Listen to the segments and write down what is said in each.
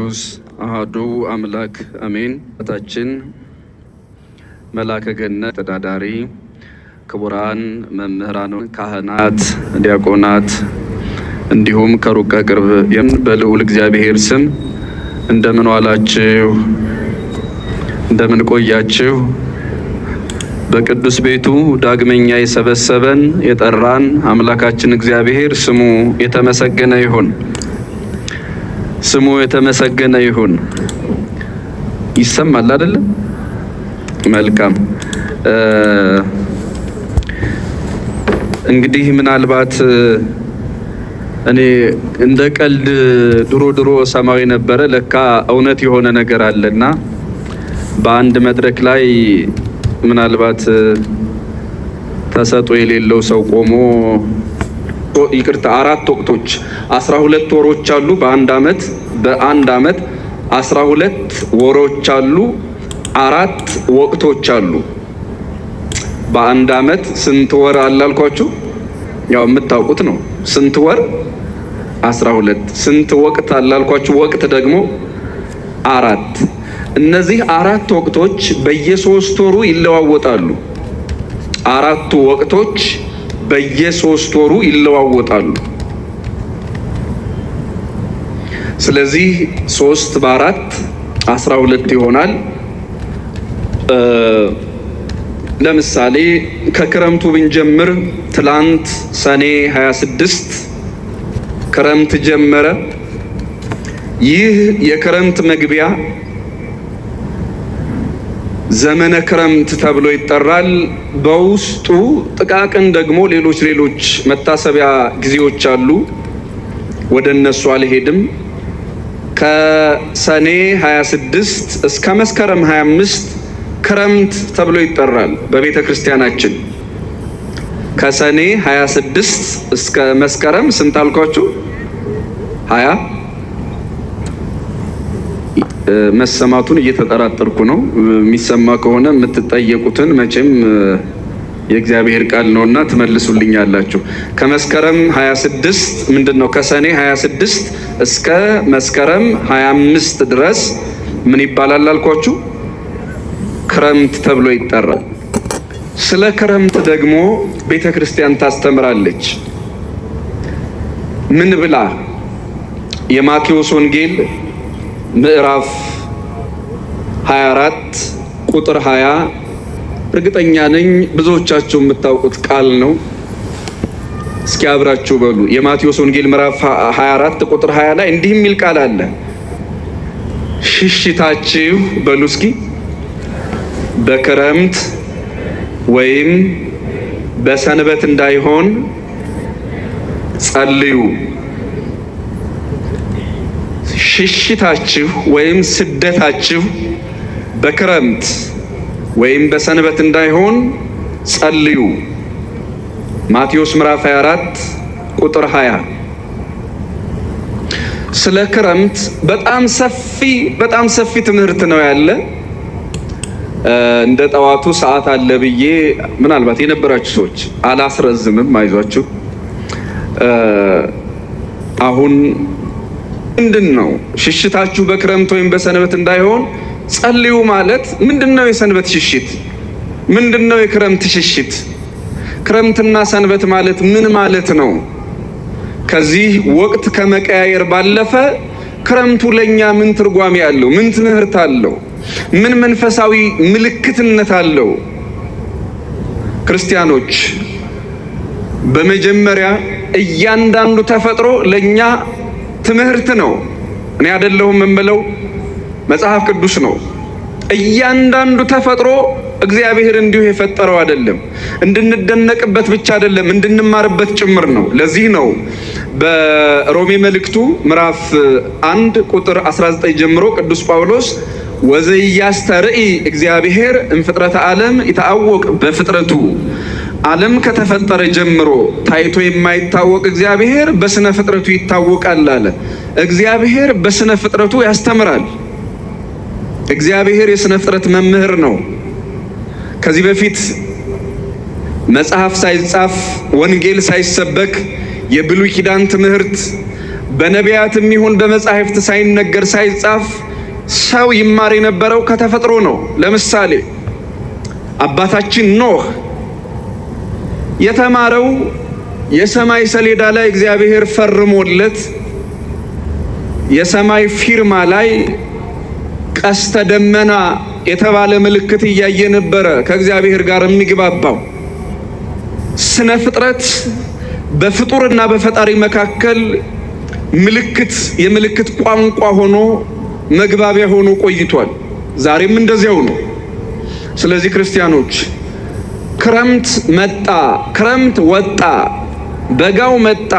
ቅዱስ አሐዱ አምላክ አሜን። ታችን መልአከ ገነት ተዳዳሪ ክቡራን መምህራን፣ ካህናት፣ ዲያቆናት እንዲሁም ከሩቅ ከቅርብ በልዑል እግዚአብሔር ስም እንደምን ዋላችሁ? እንደምን ቆያችሁ? በቅዱስ ቤቱ ዳግመኛ የሰበሰበን የጠራን አምላካችን እግዚአብሔር ስሙ የተመሰገነ ይሁን። ስሙ የተመሰገነ ይሁን። ይሰማል አይደለም? መልካም። እንግዲህ ምናልባት እኔ እንደ ቀልድ ድሮ ሰማዊ ነበረ፣ ለካ እውነት የሆነ ነገር አለና በአንድ መድረክ ላይ ምናልባት ተሰጥኦ የሌለው ሰው ቆሞ ይቅርታ 4 ወቅቶች 12 ወሮች አሉ በአንድ አመት 12 ወሮች አሉ፣ 4 ወቅቶች አሉ። በአንድ አመት ስንት ወር አላልኳችሁ? ያው የምታውቁት ነው። ስንት ወር? 12። ስንት ወቅት አላልኳችሁ? ወቅት ደግሞ 4። እነዚህ 4 ወቅቶች በየ3 ወሩ ይለዋወጣሉ። 4ቱ ወቅቶች በየ3 ወሩ ይለዋወጣሉ። ስለዚህ 3 በ4 12 ይሆናል። ለምሳሌ ከክረምቱ ብንጀምር ትላንት ሰኔ 26 ክረምት ጀመረ። ይህ የክረምት መግቢያ ዘመነ ክረምት ተብሎ ይጠራል። በውስጡ ጥቃቅን ደግሞ ሌሎች መታሰቢያ ጊዜዎች አሉ። ወደ እነሱ አልሄድም። ከሰኔ 26 እስከ መስከረም 25 ክረምት ተብሎ ይጠራል በቤተ ክርስቲያናችን። ከሰኔ 26 እስከ መስከረም ስንት አልኳችሁ? 20 መሰማቱን እየተጠራጠርኩ ነው። የሚሰማ ከሆነ የምትጠየቁትን መቼም የእግዚአብሔር ቃል ነውና ትመልሱልኛላችሁ። ከመስከረም 26 ምንድነው? ከሰኔ 26 እስከ መስከረም 25 ድረስ ምን ይባላል አልኳችሁ? ክረምት ተብሎ ይጠራል። ስለ ክረምት ደግሞ ቤተ ክርስቲያን ታስተምራለች። ምን ብላ? የማቴዎስ ወንጌል ምዕራፍ 24 ቁጥር 20 እርግጠኛ ነኝ ብዙዎቻችሁ የምታውቁት ቃል ነው። እስኪ አብራችሁ በሉ። የማቴዎስ ወንጌል ምዕራፍ 24 ቁጥር 20 ላይ እንዲህ የሚል ቃል አለ። ሽሽታችሁ በሉ እስኪ በክረምት ወይም በሰንበት እንዳይሆን ጸልዩ። ሽሽታችሁ ወይም ስደታችሁ በክረምት ወይም በሰንበት እንዳይሆን ጸልዩ። ማቴዎስ ምዕራፍ 24 ቁጥር 20። ስለ ክረምት በጣም ሰፊ ትምህርት ነው ያለ። እንደ ጠዋቱ ሰዓት አለ ብዬ ምናልባት የነበራችሁ ሰዎች አላስረዝምም፣ አይዟችሁ። አሁን ምንድን ነው ሽሽታችሁ በክረምት ወይም በሰንበት እንዳይሆን ጸልዩ ማለት ምንድን ነው? የሰንበት ሽሽት ምንድን ነው? የክረምት ሽሽት ክረምትና ሰንበት ማለት ምን ማለት ነው? ከዚህ ወቅት ከመቀያየር ባለፈ ክረምቱ ለኛ ምን ትርጓሜ አለው? ምን ትምህርት አለው? ምን መንፈሳዊ ምልክትነት አለው? ክርስቲያኖች በመጀመሪያ እያንዳንዱ ተፈጥሮ ለኛ ትምህርት ነው። እኔ አይደለሁም የምለው፣ መጽሐፍ ቅዱስ ነው። እያንዳንዱ ተፈጥሮ እግዚአብሔር እንዲሁ የፈጠረው አይደለም። እንድንደነቅበት ብቻ አይደለም፣ እንድንማርበት ጭምር ነው። ለዚህ ነው በሮሜ መልእክቱ ምዕራፍ 1 ቁጥር 19 ጀምሮ ቅዱስ ጳውሎስ ወዘያስተርኢ እግዚአብሔር እምፍጥረተ ዓለም ይታወቅ በፍጥረቱ፣ ዓለም ከተፈጠረ ጀምሮ ታይቶ የማይታወቅ እግዚአብሔር በስነ ፍጥረቱ ይታወቃል አለ። እግዚአብሔር በስነ ፍጥረቱ ያስተምራል። እግዚአብሔር የስነ ፍጥረት መምህር ነው። ከዚህ በፊት መጽሐፍ ሳይጻፍ ወንጌል ሳይሰበክ የብሉይ ኪዳን ትምህርት በነቢያትም ይሁን በመጻሕፍት ሳይነገር ሳይጻፍ ሰው ይማር የነበረው ከተፈጥሮ ነው። ለምሳሌ አባታችን ኖህ የተማረው የሰማይ ሰሌዳ ላይ እግዚአብሔር ፈርሞለት የሰማይ ፊርማ ላይ ቀስተ ደመና የተባለ ምልክት እያየ ነበረ ከእግዚአብሔር ጋር የሚግባባው። ስነ ፍጥረት በፍጡርና በፈጣሪ መካከል ምልክት የምልክት ቋንቋ ሆኖ መግባቢያ ሆኖ ቆይቷል። ዛሬም እንደዚያው ነው። ስለዚህ ክርስቲያኖች ክረምት መጣ፣ ክረምት ወጣ፣ በጋው መጣ፣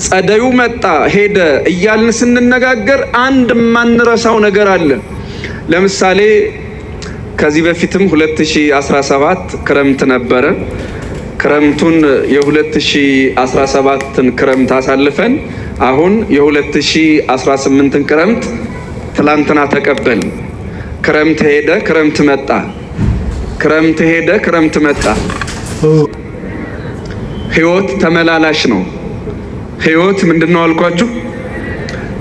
ጸደዩ መጣ ሄደ እያልን ስንነጋገር አንድ የማንረሳው ነገር አለ። ለምሳሌ ከዚህ በፊትም 2017 ክረምት ነበረ። ክረምቱን የ2017ን ክረምት አሳልፈን አሁን የ2018ን ክረምት ትላንትና ተቀበል። ክረምት ሄደ፣ ክረምት መጣ፣ ክረምት ሄደ፣ ክረምት መጣ። ህይወት ተመላላሽ ነው። ህይወት ምንድነው አልኳችሁ?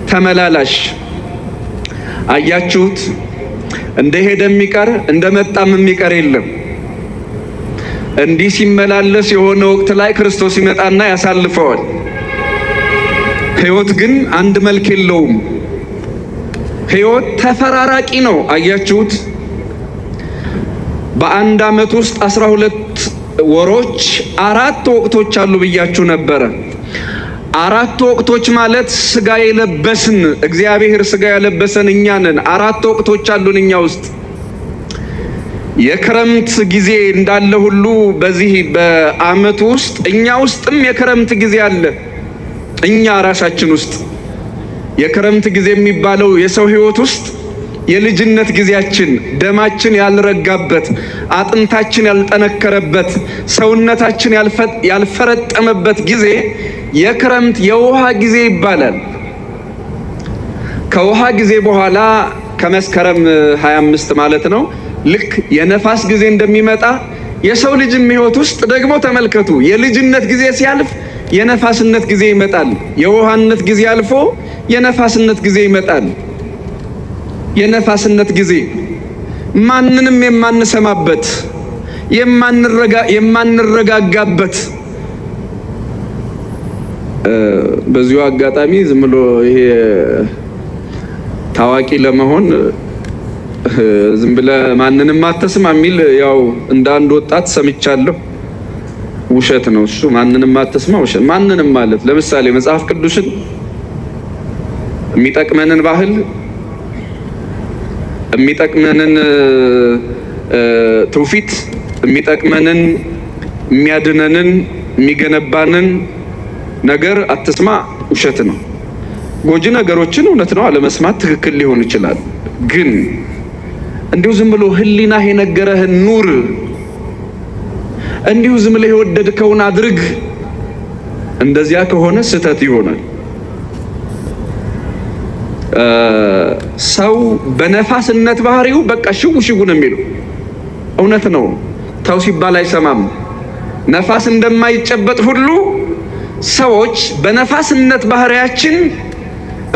ተመላላሽ። አያችሁት? እንደሄደ የሚቀር እንደመጣም የሚቀር የለም። እንዲህ ሲመላለስ የሆነ ወቅት ላይ ክርስቶስ ይመጣና ያሳልፈዋል። ህይወት ግን አንድ መልክ የለውም። ህይወት ተፈራራቂ ነው። አያችሁት? በአንድ ዓመት ውስጥ 12 ወሮች 4 ወቅቶች አሉ ብያችሁ ነበረ። 4 ወቅቶች ማለት ስጋ የለበስን እግዚአብሔር ስጋ ያለበሰን እኛ ነን። 4 ወቅቶች አሉን እኛ ውስጥ። የክረምት ጊዜ እንዳለ ሁሉ በዚህ በዓመቱ ውስጥ እኛ ውስጥም የክረምት ጊዜ አለ። እኛ ራሳችን ውስጥ የክረምት ጊዜ የሚባለው የሰው ህይወት ውስጥ የልጅነት ጊዜያችን፣ ደማችን ያልረጋበት፣ አጥንታችን ያልጠነከረበት፣ ሰውነታችን ያልፈረጠመበት ጊዜ የክረምት የውሃ ጊዜ ይባላል። ከውሃ ጊዜ በኋላ ከመስከረም 25 ማለት ነው ልክ የነፋስ ጊዜ እንደሚመጣ የሰው ልጅም ህይወት ውስጥ ደግሞ ተመልከቱ። የልጅነት ጊዜ ሲያልፍ የነፋስነት ጊዜ ይመጣል። የውሃነት ጊዜ አልፎ የነፋስነት ጊዜ ይመጣል። የነፋስነት ጊዜ ማንንም የማንሰማበት የማንረጋጋበት። በዚሁ አጋጣሚ ዝም ብሎ ይሄ ታዋቂ ለመሆን ዝም ብለህ ማንንም አትስማ የሚል ያው እንደ አንድ ወጣት ሰምቻለሁ። ውሸት ነው እሱ። ማንንም አትስማ ውሸት። ማንንም ማለት ለምሳሌ መጽሐፍ ቅዱስን የሚጠቅመንን ባህል የሚጠቅመንን ትውፊት የሚጠቅመንን የሚያድነንን የሚገነባንን ነገር አትስማ ውሸት ነው። ጎጂ ነገሮችን እውነት ነው አለመስማት ትክክል ሊሆን ይችላል። ግን እንዲሁ ዝም ብሎ ህሊናህ የነገረህን ኑር፣ እንዲሁ ዝም ብለህ የወደድከውን አድርግ። እንደዚያ ከሆነ ስህተት ይሆናል። ሰው በነፋስነት ባህሪው በቃ ሽው ሽው ነው የሚለው እውነት ነው። ተው ሲባል አይሰማም። ነፋስ እንደማይጨበጥ ሁሉ ሰዎች በነፋስነት ባህሪያችን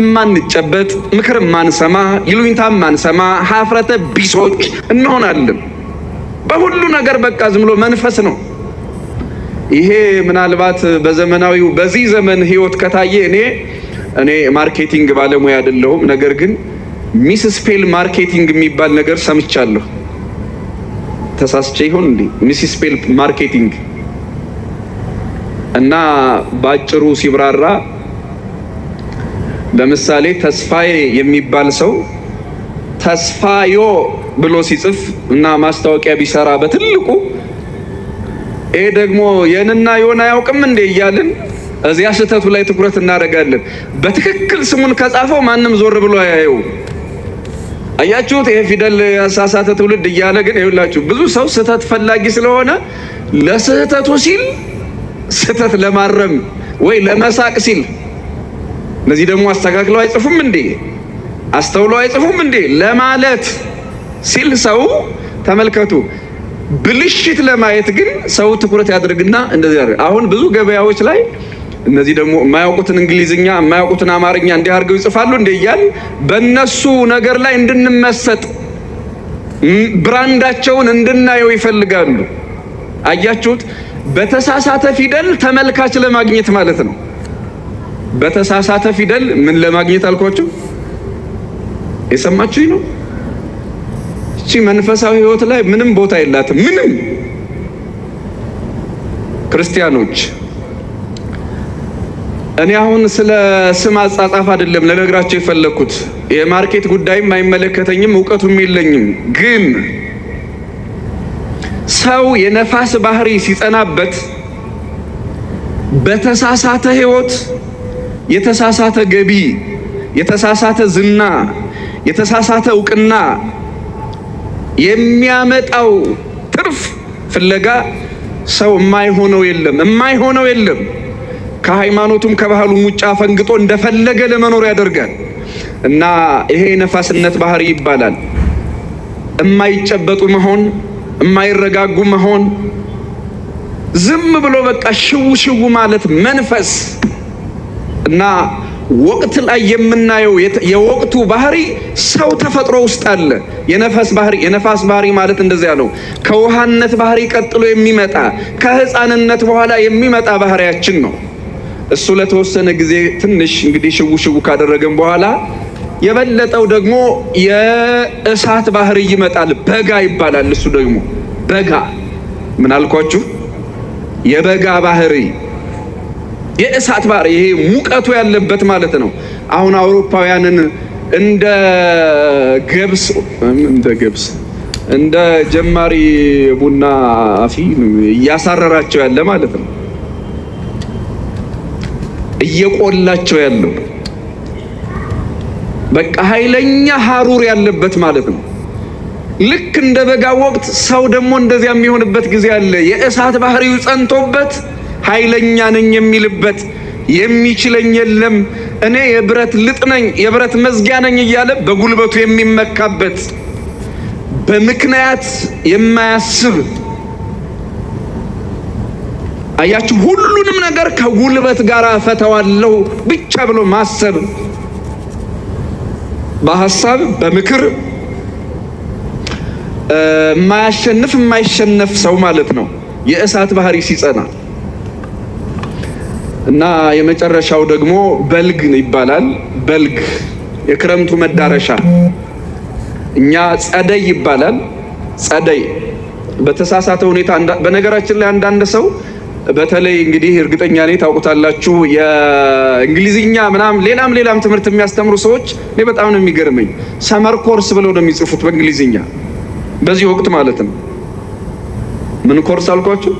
እማንጨበጥ፣ ምክር ማንሰማ፣ ይሉኝታ ማንሰማ፣ ሀፍረተ ቢሶች እንሆናለን። በሁሉ ነገር በቃ ዝም ብሎ መንፈስ ነው። ይሄ ምናልባት በዘመናዊው በዚህ ዘመን ህይወት ከታየ እኔ ማርኬቲንግ ባለሙያ አይደለሁም። ነገር ግን ሚስ ስፔል ማርኬቲንግ የሚባል ነገር ሰምቻለሁ። ተሳስቼ ይሆን እንዴ? ሚስ ስፔል ማርኬቲንግ እና ባጭሩ ሲብራራ ለምሳሌ ተስፋዬ የሚባል ሰው ተስፋዮ ብሎ ሲጽፍ እና ማስታወቂያ ቢሰራ በትልቁ ይሄ ደግሞ የንና የሆነ አያውቅም እንዴ እያልን እዚያ ስህተቱ ላይ ትኩረት እናደርጋለን። በትክክል ስሙን ከጻፈው ማንም ዞር ብሎ አያየው። አያችሁት? ይሄ ፊደል ያሳሳተ ትውልድ እያለ ግን ይኸውላችሁ ብዙ ሰው ስህተት ፈላጊ ስለሆነ ለስህተቱ ሲል ስህተት ለማረም ወይ ለመሳቅ ሲል እነዚህ ደግሞ አስተካክለው አይጽፉም እንዴ አስተውለው አይጽፉም እንዴ ለማለት ሲል ሰው ተመልከቱ። ብልሽት ለማየት ግን ሰው ትኩረት ያድርግና እንደዚህ ያደርግ። አሁን ብዙ ገበያዎች ላይ እነዚህ ደግሞ የማያውቁትን እንግሊዝኛ የማያውቁትን አማርኛ እንዲህ አድርገው ይጽፋሉ እንደ እያል በእነሱ ነገር ላይ እንድንመሰጥ ብራንዳቸውን እንድናየው ይፈልጋሉ። አያችሁት? በተሳሳተ ፊደል ተመልካች ለማግኘት ማለት ነው። በተሳሳተ ፊደል ምን ለማግኘት አልኳችሁ? የሰማችሁኝ ነው። እቺ መንፈሳዊ ህይወት ላይ ምንም ቦታ የላትም። ምንም ክርስቲያኖች፣ እኔ አሁን ስለ ስም አጻጻፍ አይደለም ለነግራቸው የፈለኩት። የማርኬት ጉዳይም አይመለከተኝም፣ እውቀቱም የለኝም። ግን ሰው የነፋስ ባህሪ ሲጸናበት በተሳሳተ ህይወት የተሳሳተ ገቢ፣ የተሳሳተ ዝና፣ የተሳሳተ እውቅና የሚያመጣው ትርፍ ፍለጋ ሰው የማይሆነው የለም። ከሃይማኖቱም ከባህሉም ውጭ አፈንግጦ እንደፈለገ ለመኖር ያደርጋል። እና ይሄ ነፋስነት ባህሪ ይባላል። የማይጨበጡ መሆን፣ የማይረጋጉ መሆን፣ ዝም ብሎ በቃ ሽው ማለት መንፈስ እና ወቅት ላይ የምናየው የወቅቱ ባህሪ ሰው ተፈጥሮ ውስጥ አለ። የነፋስ ባህሪ ማለት እንደዚያ ነው። ከውሃነት ባህሪ ቀጥሎ የሚመጣ ከህፃንነት በኋላ የሚመጣ ባህሪያችን ነው። እሱ ለተወሰነ ጊዜ ትንሽ እንግዲህ ሽው ካደረገን በኋላ የበለጠው ደግሞ የእሳት ባህሪ ይመጣል። በጋ ይባላል። እሱ ደግሞ በጋ ምን አልኳችሁ? የበጋ ባህሪ፣ የእሳት ባህሪ፣ ይሄ ሙቀቱ ያለበት ማለት ነው። አሁን አውሮፓውያንን እንደ ገብስ እንደ ጀማሪ ቡና አፊ እያሳረራቸው ያለ ማለት ነው። እየቆላቸው ያለው በቃ ኃይለኛ ሀሩር ያለበት ማለት ነው። ልክ እንደ በጋ ወቅት ሰው ደግሞ እንደዚያ የሚሆንበት ጊዜ አለ። የእሳት ባህሪው ጸንቶበት ኃይለኛ ነኝ የሚልበት፣ የሚችለኝ የለም እኔ የብረት ልጥ ነኝ የብረት መዝጊያ ነኝ እያለ በጉልበቱ የሚመካበት፣ በምክንያት የማያስብ አያችሁ፣ ሁሉንም ነገር ከጉልበት ጋር ፈተዋለሁ ብቻ ብሎ ማሰብ፣ በሐሳብ በምክር የማይሸነፍ ሰው ማለት ነው የእሳት ባህሪ ሲጸና። እና የመጨረሻው ደግሞ በልግ ይባላል። በልግ የክረምቱ መዳረሻ፣ እኛ ጸደይ ይባላል። ጸደይ በተሳሳተ ሁኔታ በነገራችን ላይ አንዳንድ ሰው በተለይ እንግዲህ እርግጠኛ ነኝ ታውቁታላችሁ፣ የእንግሊዝኛ ምናምን ሌላም ትምህርት የሚያስተምሩ ሰዎች እኔ በጣም ነው የሚገርመኝ። ሰመር ኮርስ ብለው ነው የሚጽፉት በእንግሊዝኛ በዚህ ወቅት ማለት ነው። ምን ኮርስ አልኳችሁ?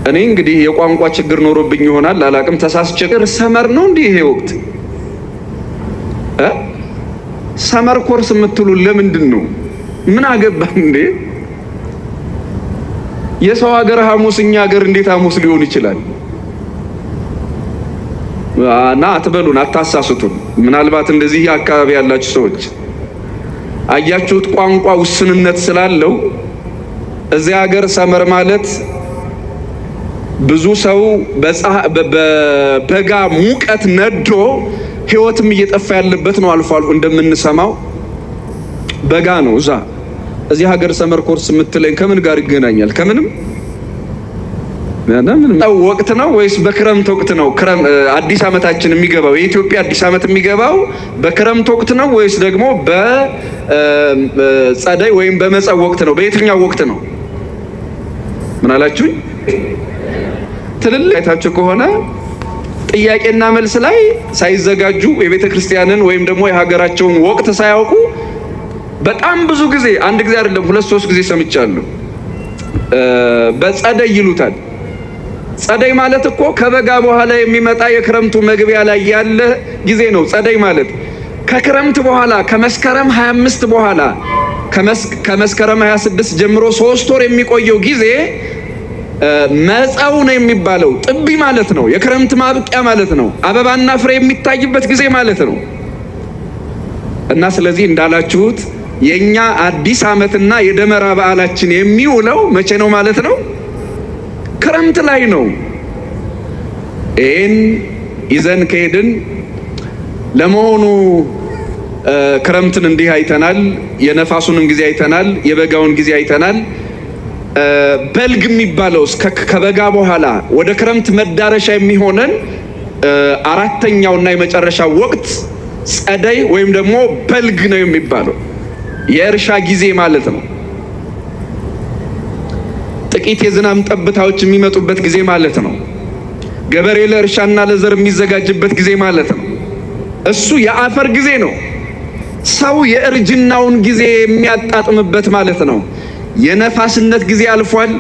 እኔ እንግዲህ የቋንቋ ችግር ኖሮብኝ ይሆናል አላቅም፣ ተሳስቼ ሰመር ነው እንዲህ ይሄ ወቅት ሰመር ኮርስ የምትሉ ለምንድን ነው? ምን አገባን እንዴ? የሰው ሀገር ሐሙስ፣ እኛ ሀገር እንዴት ሐሙስ ሊሆን ይችላል? እና አትበሉን፣ አታሳስቱን። ምናልባት እንደዚህ አካባቢ ያላችሁ ሰዎች አያችሁት፣ ቋንቋ ውስንነት ስላለው እዚህ ሀገር ሰመር ማለት ብዙ ሰው በበጋ ሙቀት ነዶ ህይወትም እየጠፋ ያለበት ነው። አልፎ እንደምንሰማው በጋ ነው። እዚህ ሀገር ሰመር ኮርስ የምትለኝ ከምን ጋር ይገናኛል? ከምንም ወቅት ነው ወይስ በክረምት ወቅት ነው? አዲስ ዓመታችን የሚገባው የኢትዮጵያ አዲስ ዓመት የሚገባው በክረምት ወቅት ነው ወይስ ደግሞ በጸደይ ወይም በመጸው ወቅት ነው? በየትኛው ወቅት ነው? ምን አላችሁኝ? ትልልቅ አይታችሁ ከሆነ ጥያቄና መልስ ላይ ሳይዘጋጁ የቤተ ክርስቲያንን ወይም ደግሞ የሀገራቸውን ወቅት ሳያውቁ በጣም ብዙ ጊዜ፣ አንድ ጊዜ አይደለም 2-3 ጊዜ ሰምቻለሁ። በጸደይ ይሉታል። ጸደይ ማለት እኮ ከበጋ በኋላ የሚመጣ የክረምቱ መግቢያ ላይ ያለ ጊዜ ነው። ጸደይ ማለት ከክረምት በኋላ ከመስከረም 25 በኋላ ከመስከረም 26 ጀምሮ 3 ወር የሚቆየው ጊዜ መጸው ነው የሚባለው። ጥቢ ማለት ነው። የክረምት ማብቂያ ማለት ነው። አበባና ፍሬ የሚታይበት ጊዜ ማለት ነው። እና ስለዚህ እንዳላችሁት የኛ አዲስ ዓመትና የደመራ በዓላችን የሚውለው መቼ ነው ማለት ነው? ክረምት ላይ ነው። ይህን ይዘን ከሄድን ለመሆኑ ክረምትን እንዲህ አይተናል፣ የነፋሱንም ጊዜ አይተናል፣ የበጋውን ጊዜ አይተናል። በልግ የሚባለው ከበጋ በኋላ ወደ ክረምት መዳረሻ የሚሆነን አራተኛውና የመጨረሻው ወቅት ጸደይ ወይም ደግሞ በልግ ነው የሚባለው። የእርሻ ጊዜ ማለት ነው። ጥቂት የዝናብ ጠብታዎች የሚመጡበት ጊዜ ማለት ነው። ገበሬ ለእርሻና ለዘር የሚዘጋጅበት ጊዜ ማለት ነው። እሱ የአፈር ጊዜ ነው። ሰው የእርጅናውን ጊዜ የሚያጣጥምበት ማለት ነው። የነፋስነት ጊዜ አልፏል።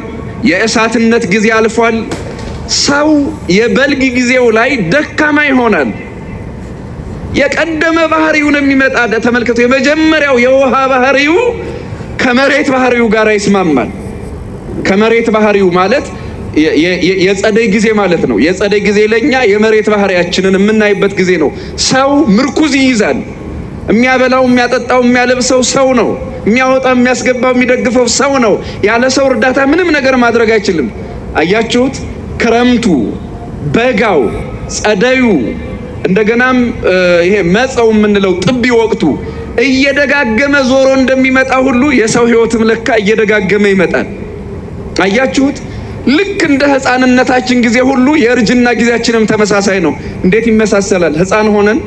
የእሳትነት ጊዜ አልፏል። ሰው የበልግ ጊዜው ላይ ደካማ ይሆናል። የቀደመ ባህሪውን የሚመጣ ተመልከቱ። የመጀመሪያው የውሃ ባህሪው ከመሬት ባህሪው ጋር ይስማማል። ከመሬት ባህሪው ማለት የጸደይ ጊዜ ማለት ነው። የጸደይ ጊዜ ለኛ የመሬት ባህሪያችንን የምናይበት ጊዜ ነው። ሰው ምርኩዝ ይይዛል። የሚያበላው፣ የሚያጠጣው፣ የሚያለብሰው ሰው ነው። የሚያወጣው፣ የሚያስገባው፣ የሚደግፈው ሰው ነው። ያለ ሰው እርዳታ ምንም ነገር ማድረግ አይችልም። አያችሁት? ክረምቱ፣ በጋው፣ ጸደዩ እንደገናም ይሄ መጸው የምንለው ጥቢ ወቅቱ እየደጋገመ ዞሮ እንደሚመጣ ሁሉ የሰው ሕይወትም ለካ እየደጋገመ ይመጣል። አያችሁት? ልክ እንደ ሕፃንነታችን ጊዜ ሁሉ የእርጅና ጊዜያችንም ተመሳሳይ ነው። እንዴት ይመሳሰላል? ሕፃን ሆነን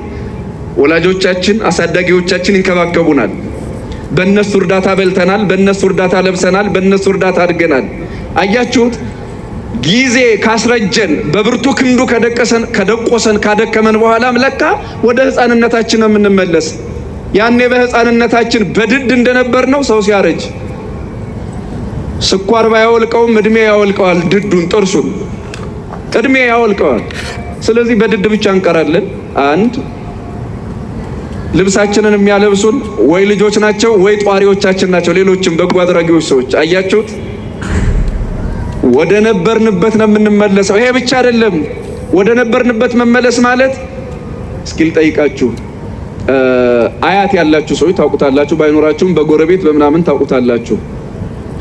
ወላጆቻችን፣ አሳዳጊዎቻችን ይንከባከቡናል። በእነሱ እርዳታ በልተናል፣ በእነሱ እርዳታ ለብሰናል፣ በእነሱ እርዳታ አድገናል። አያችሁት? ጊዜ ካስረጀን በብርቱ ክንዱ ከደቆሰን ካደከመን በኋላም ለካ ወደ ሕፃንነታችን ነው የምንመለስ። ያኔ በሕፃንነታችን በድድ እንደነበር ነው ሰው ሲያረጅ ስኳር ባያወልቀውም እድሜ ያወልቀዋል። ድዱን፣ ጥርሱን እድሜ ያወልቀዋል። ስለዚህ በድድ ብቻ እንቀራለን። አንድ ልብሳችንን የሚያለብሱን ወይ ልጆች ናቸው ወይ ጧሪዎቻችን ናቸው፣ ሌሎችም በጎ አድራጊዎች ሰዎች። አያችሁት? ወደ ነበርንበት ነው የምንመለሰው። ይሄ ብቻ አይደለም። ወደ ነበርንበት መመለስ ማለት እስኪ ልጠይቃችሁ፣ አያት ያላችሁ ሰዎች ታውቁታላችሁ፣ ባይኖራችሁም በጎረቤት በምናምን ታውቁታላችሁ።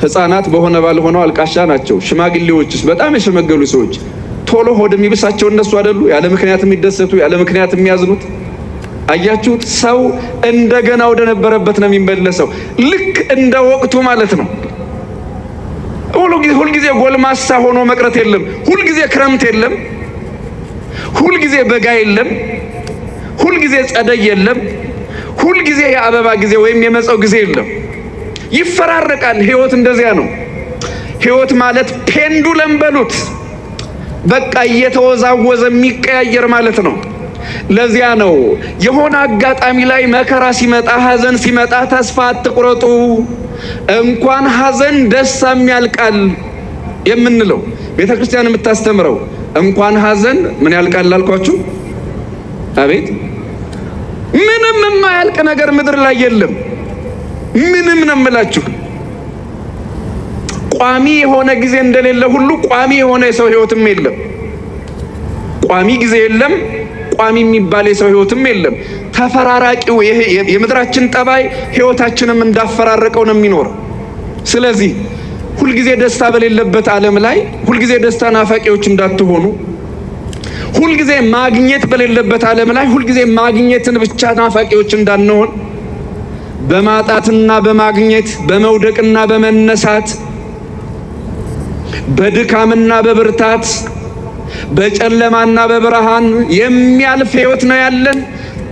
ሕፃናት በሆነ ባልሆነው አልቃሻ ናቸው። ሽማግሌዎችስ በጣም የሸመገሉ ሰዎች ቶሎ ሆድ የሚብሳቸው እነሱ አይደሉ? ያለ ምክንያት የሚደሰቱ ያለ ምክንያት የሚያዝኑት። አያችሁት? ሰው እንደገና ወደ ነበረበት ነው የሚመለሰው። ልክ እንደ ወቅቱ ማለት ነው። ሁልጊዜ ጎልማሳ ሆኖ መቅረት የለም። ሁልጊዜ ክረምት የለም። ሁልጊዜ በጋ የለም። ሁልጊዜ ጸደይ የለም። ሁልጊዜ የአበባ ጊዜ ወይም የመጸው ጊዜ የለም። ይፈራረቃል። ህይወት እንደዚያ ነው። ህይወት ማለት ፔንዱለም በሉት፣ በቃ እየተወዛወዘ የሚቀያየር ማለት ነው። ለዚያ ነው የሆነ አጋጣሚ ላይ መከራ ሲመጣ፣ ሐዘን ሲመጣ ተስፋ አትቁረጡ፣ እንኳን ሐዘን ደስታም ያልቃል የምንለው። ቤተ ክርስቲያን የምታስተምረው እንኳን ሐዘን ምን ያልቃል አልኳችሁ? አቤት! ምንም የማያልቅ ነገር ምድር ላይ የለም። ምንም ነው የምላችሁ። ቋሚ የሆነ ጊዜ እንደሌለ ሁሉ ቋሚ የሆነ የሰው ህይወትም የለም። ቋሚ ጊዜ የለም። ቋሚ የሚባል የሰው ህይወትም የለም። ተፈራራቂው የምድራችን ጠባይ ህይወታችንም እንዳፈራረቀው ነው የሚኖር። ስለዚህ ሁልጊዜ ደስታ በሌለበት ዓለም ላይ ሁልጊዜ ደስታ ናፋቂዎች እንዳትሆኑ፣ ሁልጊዜ ማግኘት በሌለበት ዓለም ላይ ሁልጊዜ ማግኘትን ብቻ ናፋቂዎች እንዳንሆን፣ በማጣትና በማግኘት በመውደቅና በመነሳት በድካምና በብርታት በጨለማና በብርሃን የሚያልፍ ህይወት ነው ያለን።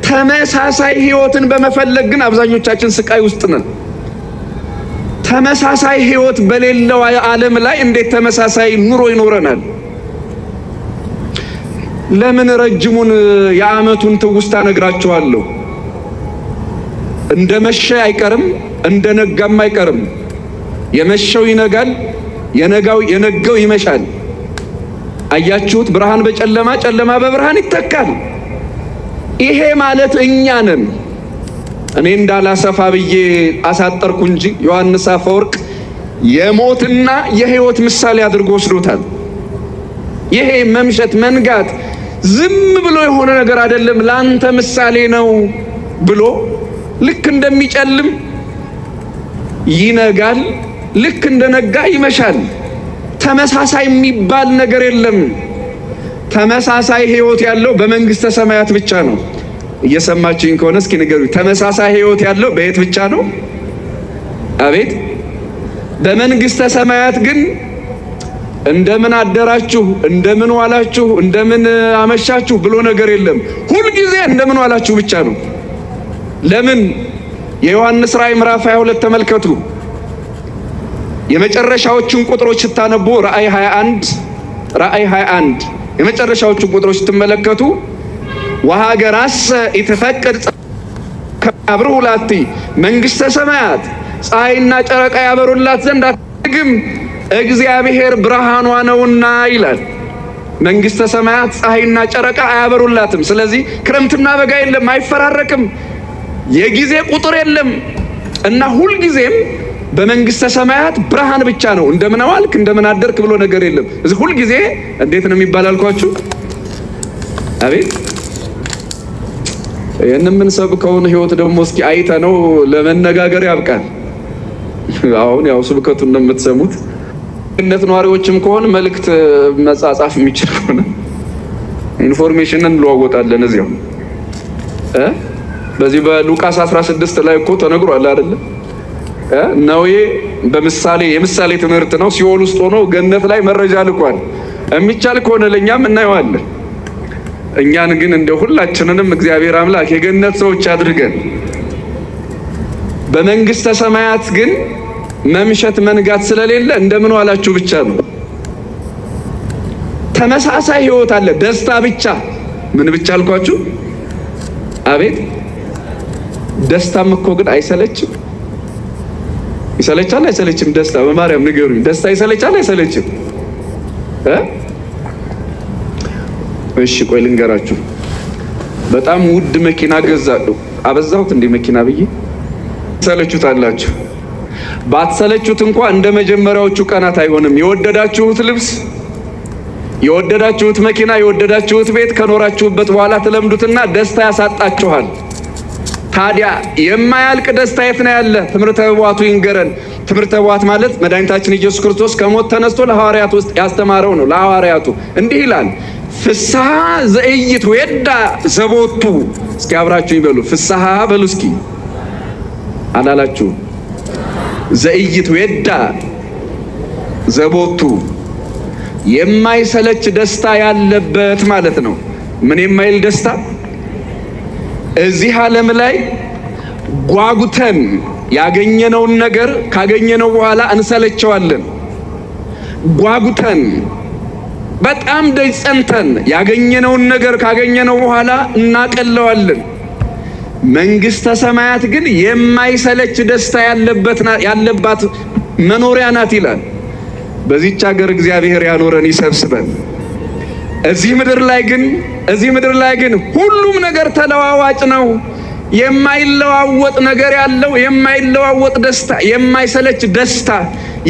ተመሳሳይ ህይወትን በመፈለግ ግን አብዛኞቻችን ስቃይ ውስጥ ነን። ተመሳሳይ ህይወት በሌለው ዓለም ላይ እንዴት ተመሳሳይ ኑሮ ይኖረናል? ለምን ረጅሙን የዓመቱን ትውስታ ነግራችኋለሁ። እንደ መሸ አይቀርም፣ እንደ ነጋም አይቀርም። የመሸው ይነጋል፣ የነጋው ይመሻል። አያችሁት? ብርሃን በጨለማ ጨለማ በብርሃን ይተካል። ይሄ ማለት እኛ ነን። እኔ እንዳላሰፋ ብዬ አሳጠርኩ እንጂ ዮሐንስ አፈወርቅ የሞትና የህይወት ምሳሌ አድርጎ ወስዶታል። ይሄ መምሸት መንጋት ዝም ብሎ የሆነ ነገር አይደለም፣ ላንተ ምሳሌ ነው ብሎ ልክ እንደሚጨልም ይነጋል፣ ልክ እንደነጋ ይመሻል። ተመሳሳይ የሚባል ነገር የለም። ተመሳሳይ ሕይወት ያለው በመንግስተ ሰማያት ብቻ ነው። እየሰማችሁኝ ከሆነ እስኪ ንገሩኝ። ተመሳሳይ ሕይወት ያለው በየት ብቻ ነው? አቤት። በመንግስተ ሰማያት ግን እንደምን አደራችሁ፣ እንደምን ዋላችሁ፣ እንደምን አመሻችሁ ብሎ ነገር የለም። ሁልጊዜ እንደምን ዋላችሁ ብቻ ነው። ለምን? የዮሐንስ ራእይ ምዕራፍ 22 ተመልከቱ። የመጨረሻዎቹን ቁጥሮች ስታነቡ ራእይ 21 የመጨረሻዎቹን ቁጥሮች ስትመለከቱ ወሀገራሰ ኢትፈቅድ ከብርሁ ላቲ መንግስተ ሰማያት ፀሐይና ጨረቃ ያበሩላት ዘንድ አትግም እግዚአብሔር ብርሃኗ ነውና ይላል። መንግስተ ሰማያት ፀሐይና ጨረቃ አያበሩላትም። ስለዚህ ክረምትና በጋ የለም፣ አይፈራረቅም፣ የጊዜ ቁጥር የለም እና ሁልጊዜም በመንግስተ ሰማያት ብርሃን ብቻ ነው። እንደምን ዋልክ እንደምን አደርክ ብሎ ነገር የለም። እዚህ ሁልጊዜ እንዴት ነው የሚባል አልኳችሁ? አቤት። ይህንን የምንሰብከውን ህይወት ደግሞ እስኪ አይተነው ለመነጋገር ያብቃል። አሁን ያው ስብከቱን ነው የምትሰሙት። እነት ነዋሪዎችም ከሆነ መልእክት መጻጻፍ የሚችል ከሆነ ኢንፎርሜሽንን እንለዋወጣለን። እዚያው በዚህ በሉቃስ 16 ላይ እኮ ተነግሯል አይደል? ነዌ በምሳሌ የምሳሌ ትምህርት ነው። ሲኦል ውስጥ ሆኖ ገነት ላይ መረጃ ልኳል። የሚቻል ከሆነ ለኛም እናየዋለን። እኛን ግን እንደ ሁላችንንም እግዚአብሔር አምላክ የገነት ሰዎች አድርገን። በመንግስተ ሰማያት ግን መምሸት መንጋት ስለሌለ እንደምን ዋላችሁ ብቻ ነው። ተመሳሳይ ህይወት አለ፣ ደስታ ብቻ። ምን ብቻ አልኳችሁ? አቤት። ደስታም እኮ ግን አይሰለችም? ይሰለቻል አይሰለችም? ደስታ በማርያም ንገሩኝ። ደስታ ይሰለቻል አይሰለችም? እሺ ቆይ ልንገራችሁ። በጣም ውድ መኪና ገዛለሁ። አበዛሁት እንዴ መኪና ብዬ? ሰለቹታላችሁ። ባትሰለቹት እንኳን እንደ መጀመሪያዎቹ ቀናት አይሆንም። የወደዳችሁት ልብስ፣ የወደዳችሁት መኪና፣ የወደዳችሁት ቤት ከኖራችሁበት በኋላ ትለምዱትና ደስታ ያሳጣችኋል። ታዲያ የማያልቅ ደስታ የት ነው ያለ? ትምህርተ ኅቡዓቱ ይንገረን። ትምህርተ ኅቡዓት ማለት መድኃኒታችን ኢየሱስ ክርስቶስ ከሞት ተነስቶ ለሐዋርያቱ ውስጥ ያስተማረው ነው። ለሐዋርያቱ እንዲህ ይላል፣ ፍስሐ ዘኢይትዌዳ ዘቦቱ። እስኪ አብራችሁ ይበሉ። ፍስሐ በሉ እስኪ። አላላችሁ? ዘኢይትዌዳ ዘቦቱ፣ የማይሰለች ደስታ ያለበት ማለት ነው። ምን የማይል ደስታ? እዚህ ዓለም ላይ ጓጉተን ያገኘነውን ነገር ካገኘነው በኋላ እንሰለቸዋለን። ጓጉተን በጣም ደጅ ጸንተን ያገኘነውን ነገር ካገኘነው በኋላ እናቀለዋለን። መንግስተ ሰማያት ግን የማይሰለች ደስታ ያለባት መኖሪያ ናት ይላል። በዚህች ሀገር እግዚአብሔር ያኖረን ይሰብስበን። እዚህ ምድር ላይ ግን ሁሉም ነገር ተለዋዋጭ ነው። የማይለዋወጥ ነገር ያለው የማይለዋወጥ ደስታ፣ የማይሰለች ደስታ፣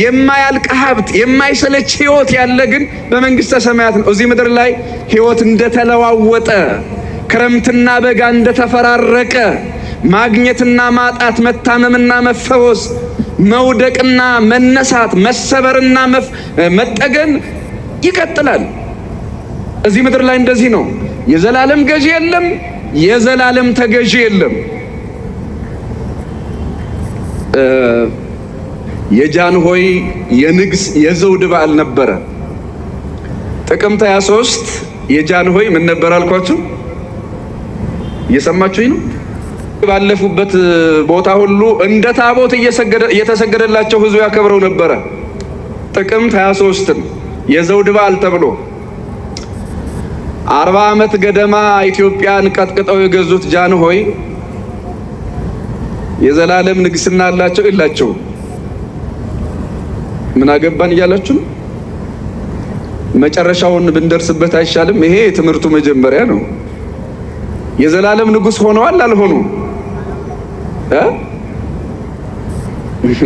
የማያልቅ ሀብት፣ የማይሰለች ህይወት ያለ ግን በመንግስተ ሰማያት ነው። እዚህ ምድር ላይ ህይወት እንደተለዋወጠ፣ ክረምትና በጋ እንደተፈራረቀ፣ ማግኘትና ማጣት፣ መታመምና መፈወስ፣ መውደቅና መነሳት፣ መሰበርና መጠገን ይቀጥላል። እዚህ ምድር ላይ እንደዚህ ነው። የዘላለም ገዢ የለም፣ የዘላለም ተገዢ የለም። የጃንሆይ የንግስ የዘውድ በዓል ነበረ። ጥቅምት 23 የጃንሆይ ምን ነበር አልኳችሁ? እየሰማችሁኝ ነው? ባለፉበት ቦታ ሁሉ እንደ ታቦት እየተሰገደላቸው ህዝቡ ያከብረው ነበረ። ጥቅምት 23ን የዘውድ በዓል ተብሎ 40 ዓመት ገደማ ኢትዮጵያን ቀጥቅጠው የገዙት ጃንሆይ የዘላለም ንግስና አላቸው የላቸው? ምን አገባን እያላችሁ ነው? መጨረሻውን ብንደርስበት አይሻልም? ይሄ የትምህርቱ መጀመሪያ ነው። የዘላለም ንጉስ ሆነዋል አልሆኑ?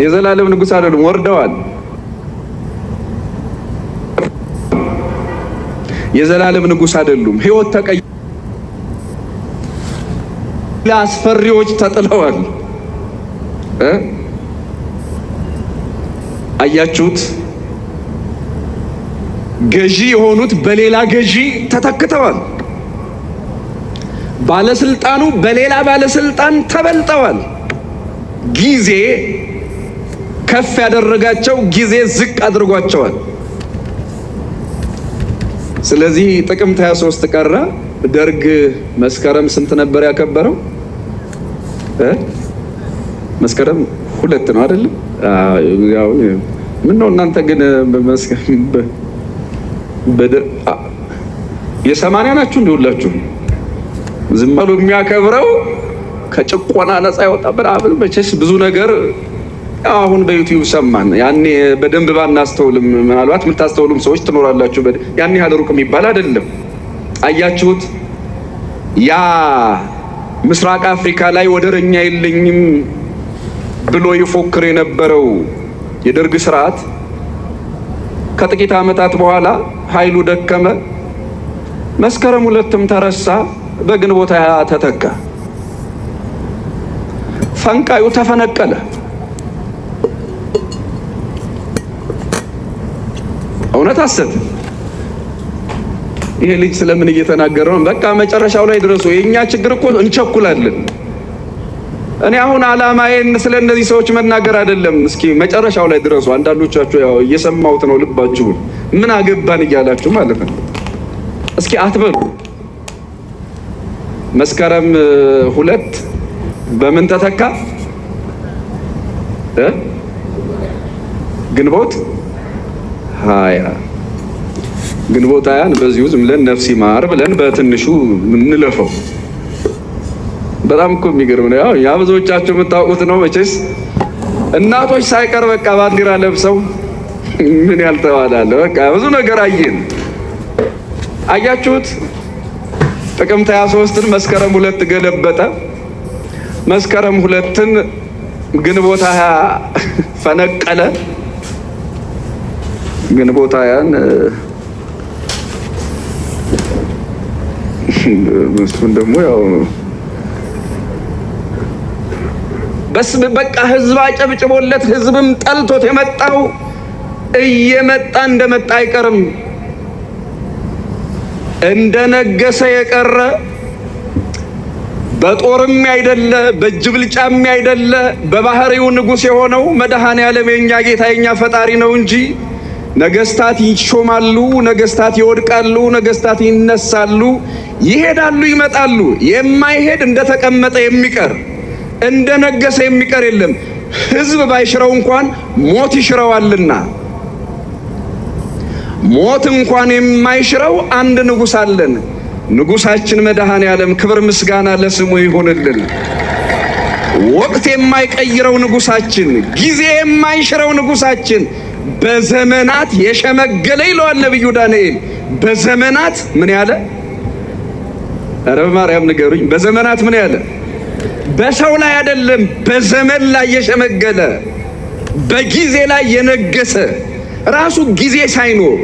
የዘላለም ንጉስ አይደሉም፣ ወርደዋል። የዘላለም ንጉስ አይደሉም። ህይወት ለአስፈሪዎች ተጥለዋል። አያችሁት? ገዢ የሆኑት በሌላ ገዢ ተተክተዋል። ባለስልጣኑ በሌላ ባለስልጣን ተበልጠዋል። ጊዜ ከፍ ያደረጋቸው፣ ጊዜ ዝቅ አድርጓቸዋል። ስለዚህ ጥቅምት 23 ቀረ። ደርግ መስከረም ስንት ነበር ያከበረው? መስከረም 2 ነው አይደል? ያው ምን ነው እናንተ ግን የ80 ናችሁ እንደውላችሁ ዝም ብሎ የሚያከብረው ከጭቆና ነፃ ያወጣበት አብን በቸስ ብዙ ነገር አሁን በዩቲዩብ ሰማን። ያኔ በደንብ ባናስተውልም ምናልባት የምታስተውሉም ሰዎች ትኖራላችሁ። ያኔ ያህል ሩቅ የሚባል አይደለም። አያችሁት? ያ ምስራቅ አፍሪካ ላይ ወደረኛ የለኝም ብሎ ይፎክር የነበረው የደርግ ስርዓት ከጥቂት ዓመታት በኋላ ኃይሉ ደከመ። መስከረም 2ም ተረሳ፣ በግንቦት 20 ተተካ። ፈንቃዩ ተፈነቀለ። እውነት ሐሰት? ይሄ ልጅ ስለምን እየተናገረ ነው? በቃ መጨረሻው ላይ ድረሱ። የኛ ችግር እኮ እንቸኩላለን። እኔ አሁን አላማዬን ስለ እነዚህ ሰዎች መናገር አይደለም። እስኪ መጨረሻው ላይ ድረሱ። አንዳንዶቻችሁ ያው እየሰማሁት ነው፣ ልባችሁን ምን አገባን እያላችሁ ማለት ነው። እስኪ አትበሉ። መስከረም 2 በምን ተተካ? ግንቦት 20 ግንቦት 20 በዚሁ ዝም ብለን ነፍስ ይማር ብለን በትንሹ እንለፈው። በጣም እኮ የሚገርም ነው። ያ ብዙዎቻችሁ የምታውቁት ነው መቼስ። እናቶች ሳይቀር በቃ ባንዲራ ለብሰው ምን ያልተባላለ በቃ ብዙ ነገር አየን። አያችሁት? ጥቅምት 23ን መስከረም 2 ገለበጠ። መስከረም 2ን ግንቦት 20 ፈነቀለ። ግንቦት 20ን እሱን ደግሞ ያው በቃ ህዝብ አጨብጭቦለት ህዝብም ጠልቶት የመጣው እየመጣ እንደመጣ አይቀርም። እንደነገሰ የቀረ በጦርም አይደለ በእጅ ብልጫም አይደለ በባህሪው ንጉሥ የሆነው መድኃኔ ዓለም የኛ ጌታ የኛ ፈጣሪ ነው እንጂ ነገስታት ይሾማሉ፣ ነገስታት ይወድቃሉ፣ ነገስታት ይነሳሉ፣ ይሄዳሉ፣ ይመጣሉ። የማይሄድ እንደተቀመጠ የሚቀር እንደነገሰ የሚቀር የለም። ህዝብ ባይሽረው እንኳን ሞት ይሽረዋልና ሞት እንኳን የማይሽረው አንድ ንጉሥ አለን። ንጉሳችን መድኃኔ ዓለም ክብር ምስጋና ለስሙ ይሁንልን። ወቅት የማይቀይረው ንጉሳችን፣ ጊዜ የማይሽረው ንጉሳችን በዘመናት የሸመገለ ይለዋል ነብዩ ዳንኤል። በዘመናት ምን ያለ? ኧረ በማርያም ንገሩኝ። በዘመናት ምን ያለ? በሰው ላይ አይደለም፣ በዘመን ላይ የሸመገለ በጊዜ ላይ የነገሰ ራሱ ጊዜ ሳይኖር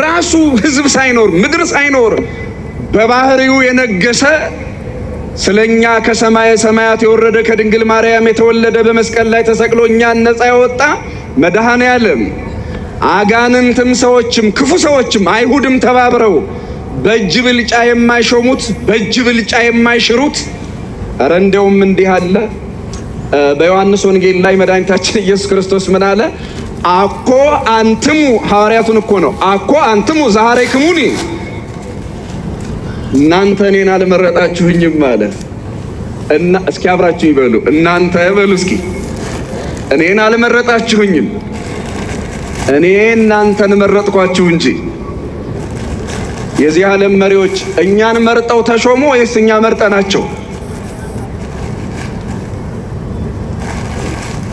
ራሱ ህዝብ ሳይኖር ምድር ሳይኖር በባህሪው የነገሰ ስለኛ ከሰማየ ሰማያት የወረደ ከድንግል ማርያም የተወለደ በመስቀል ላይ ተሰቅሎ እኛን ነፃ ያወጣ መድኃኔ ዓለም አጋንንትም ሰዎችም ክፉ ሰዎችም አይሁድም ተባብረው በእጅ ብልጫ የማይሾሙት በእጅ ብልጫ የማይሽሩት ኧረ እንደውም እንዲህ አለ። በዮሐንስ ወንጌል ላይ መድኃኒታችን ኢየሱስ ክርስቶስ ምን አለ? አኮ አንትሙ ሐዋርያቱን እኮ ነው። አኮ አንትሙ ዛሬክሙኒ እናንተ እኔን አልመረጣችሁኝም አለ። እና እስኪ አብራችሁ ይበሉ። እናንተ በሉ እስኪ እኔን አልመረጣችሁኝም፣ እኔ እናንተን መረጥኳችሁ እንጂ። የዚህ ዓለም መሪዎች እኛን መርጠው ተሾሙ ወይስ እኛ መርጠናቸው?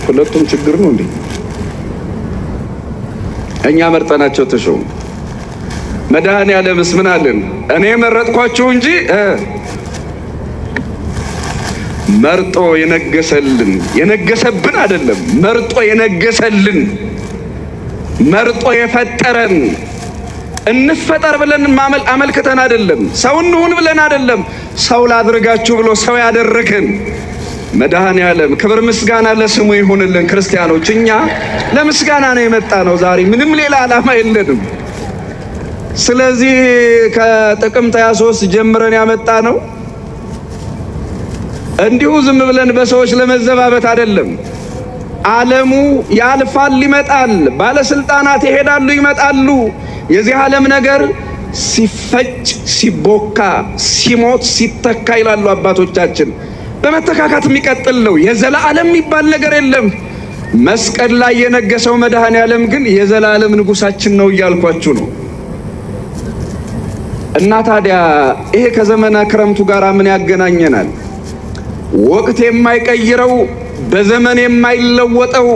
ሁለቱም ችግር ነው እንዴ? እኛ መርጠናቸው ተሾሙ። መድኃኔ ዓለምስ ምን አለን? እኔ መረጥኳችሁ እንጂ መርጦ የነገሰልን የነገሰብን አይደለም። መርጦ የነገሰልን መርጦ የፈጠረን እንፈጠር ብለን አመልክተን አይደለም። ሰው እንሁን ብለን አይደለም። ሰው ላድርጋችሁ ብሎ ሰው ያደረገን መድኃኔ ዓለም ክብር ምስጋና ለስሙ ይሁንልን። ክርስቲያኖች እኛ ለምስጋና ነው የመጣ ነው። ዛሬ ምንም ሌላ ዓላማ የለንም። ስለዚህ ከጥቅምት 23 ጀምረን ያመጣ ነው እንዲሁ ዝም ብለን በሰዎች ለመዘባበት አይደለም። ዓለሙ ያልፋል ይመጣል፣ ባለስልጣናት ይሄዳሉ ይመጣሉ። የዚህ ዓለም ነገር ሲፈጭ ሲቦካ ሲሞት ሲተካ ይላሉ አባቶቻችን። በመተካካት የሚቀጥል ነው። የዘላለም የሚባል ነገር የለም። መስቀል ላይ የነገሰው መድኃኔ ዓለም ግን የዘላለም ንጉሳችን ነው እያልኳችሁ ነው። እና ታዲያ ይሄ ከዘመነ ክረምቱ ጋር ምን ያገናኘናል? ወቅት የማይቀይረው በዘመን የማይለወጠው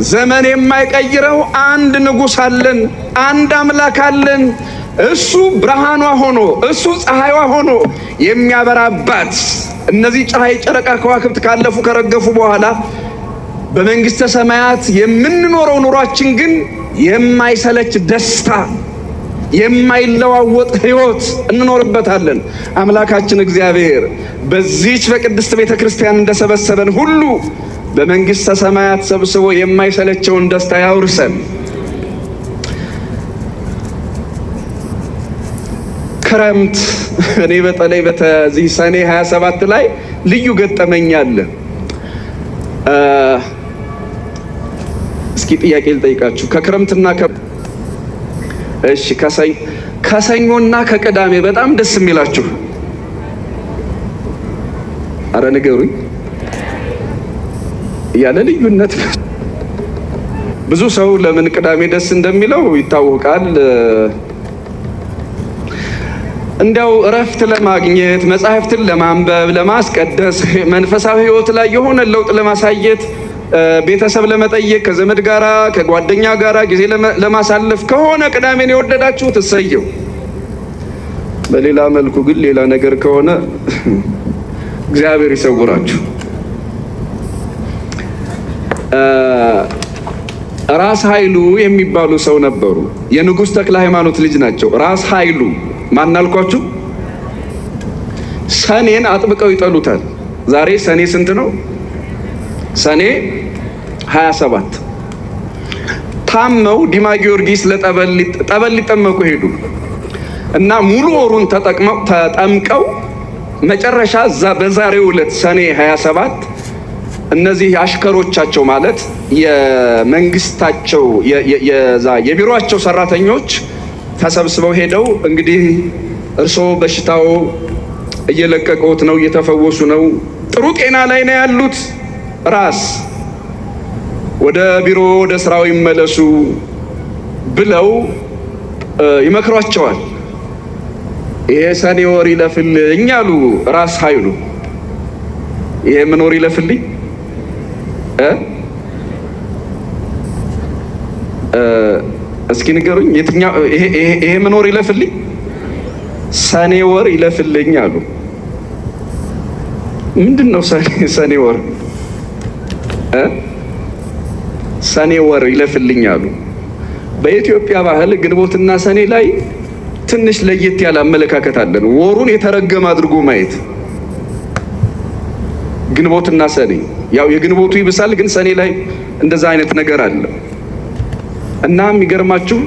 ዘመን የማይቀይረው አንድ ንጉሥ አለን፣ አንድ አምላክ አለን። እሱ ብርሃኗ ሆኖ እሱ ፀሐይዋ ሆኖ የሚያበራባት እነዚህ ፀሐይ፣ ጨረቃ፣ ከዋክብት ካለፉ ከረገፉ በኋላ በመንግስተ ሰማያት የምንኖረው ኑሯችን ግን የማይሰለች ደስታ፣ የማይለዋወጥ ሕይወት እንኖርበታለን። አምላካችን እግዚአብሔር በዚህች በቅድስት ቤተ ክርስቲያን እንደሰበሰበን ሁሉ በመንግስተ ሰማያት ሰብስቦ የማይሰለቸውን ደስታ ያውርሰን። ክረምት እኔ በተለይ በዚህ ሰኔ 27 ላይ ልዩ ገጠመኝ አለ። እስኪ ጥያቄ ልጠይቃችሁ። ከክረምትና ከሰኞና ከቅዳሜ በጣም ደስ የሚላችሁ አረ ንገሩኝ። ያለ ልዩነት ብዙ ሰው ለምን ቅዳሜ ደስ እንደሚለው ይታወቃል። እንዲያው እረፍት ለማግኘት መጻሕፍትን ለማንበብ ለማስቀደስ መንፈሳዊ ሕይወት ላይ የሆነ ለውጥ ለማሳየት ቤተሰብ ለመጠየቅ ከዘመድ ጋራ ከጓደኛ ጋራ ጊዜ ለማሳለፍ ከሆነ ቅዳሜን የወደዳችሁት እሰየው። በሌላ መልኩ ግን ሌላ ነገር ከሆነ እግዚአብሔር ይሰውራችሁ። ራስ ኃይሉ የሚባሉ ሰው ነበሩ። የንጉሥ ተክለ ሃይማኖት ልጅ ናቸው። ራስ ኃይሉ ማን አልኳችሁ? ሰኔን አጥብቀው ይጠሉታል። ዛሬ ሰኔ ስንት ነው? ሰኔ 27። ታመው ዲማ ጊዮርጊስ ጠበል ሊጠመቁ ሄዱ እና ሙሉ ወሩን ተጠምቀው መጨረሻ በዛሬው ዕለት ሰኔ 27 እነዚህ አሽከሮቻቸው ማለት የመንግስታቸው የቢሮአቸው ሰራተኞች ተሰብስበው ሄደው እንግዲህ እርስዎ በሽታው እየለቀቀውት ነው፣ እየተፈወሱ ነው፣ ጥሩ ጤና ላይ ነው ያሉት፣ ራስ ወደ ቢሮ ወደ ስራው ይመለሱ ብለው ይመክሯቸዋል። ይሄ ሰኔ ወር ይለፍልኝ አሉ ራስ ኃይሉ። ይሄ ምን ወር ይለፍልኝ? እስኪ ንገሩኝ፣ የትኛው ይሄ ምን ወር ይለፍልኝ? ሰኔ ወር ይለፍልኝ አሉ። ምንድን ነው ሰኔ ወር? ሰኔ ወር ይለፍልኝ አሉ። በኢትዮጵያ ባህል ግንቦትና ሰኔ ላይ ትንሽ ለየት ያለ አመለካከት አለን። ወሩን የተረገመ አድርጎ ማየት። ግንቦትና ሰኔ ያው የግንቦቱ ይብሳል፣ ግን ሰኔ ላይ እንደዛ አይነት ነገር አለ እና የሚገርማችሁ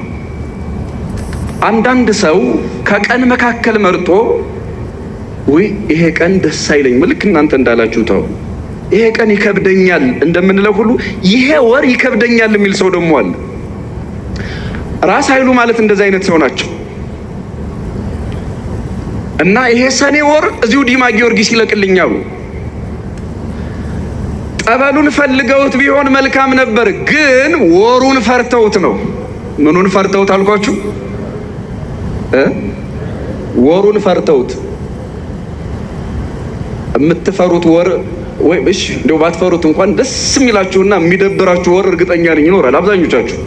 አንዳንድ ሰው ከቀን መካከል መርጦ ወይ ይሄ ቀን ደስ አይለኝም፣ ልክ እናንተ እንዳላችሁ ተው ይሄ ቀን ይከብደኛል እንደምንለው ሁሉ ይሄ ወር ይከብደኛል የሚል ሰው ደግሞ አለ። ራስ ኃይሉ ማለት እንደዛ አይነት ሰው ናቸው። እና ይሄ ሰኔ ወር እዚሁ ዲማ ጊዮርጊስ ይለቅልኛሉ። ጠበሉን ፈልገውት ቢሆን መልካም ነበር፣ ግን ወሩን ፈርተውት ነው። ምኑን ፈርተውት አልኳችሁ? ወሩን ፈርተውት። የምትፈሩት ወር ወይ እሺ እንደው ባትፈሩት እንኳን ደስ የሚላችሁና የሚደብራችሁ ወር እርግጠኛ ነኝ ይኖራል አብዛኞቻችሁ።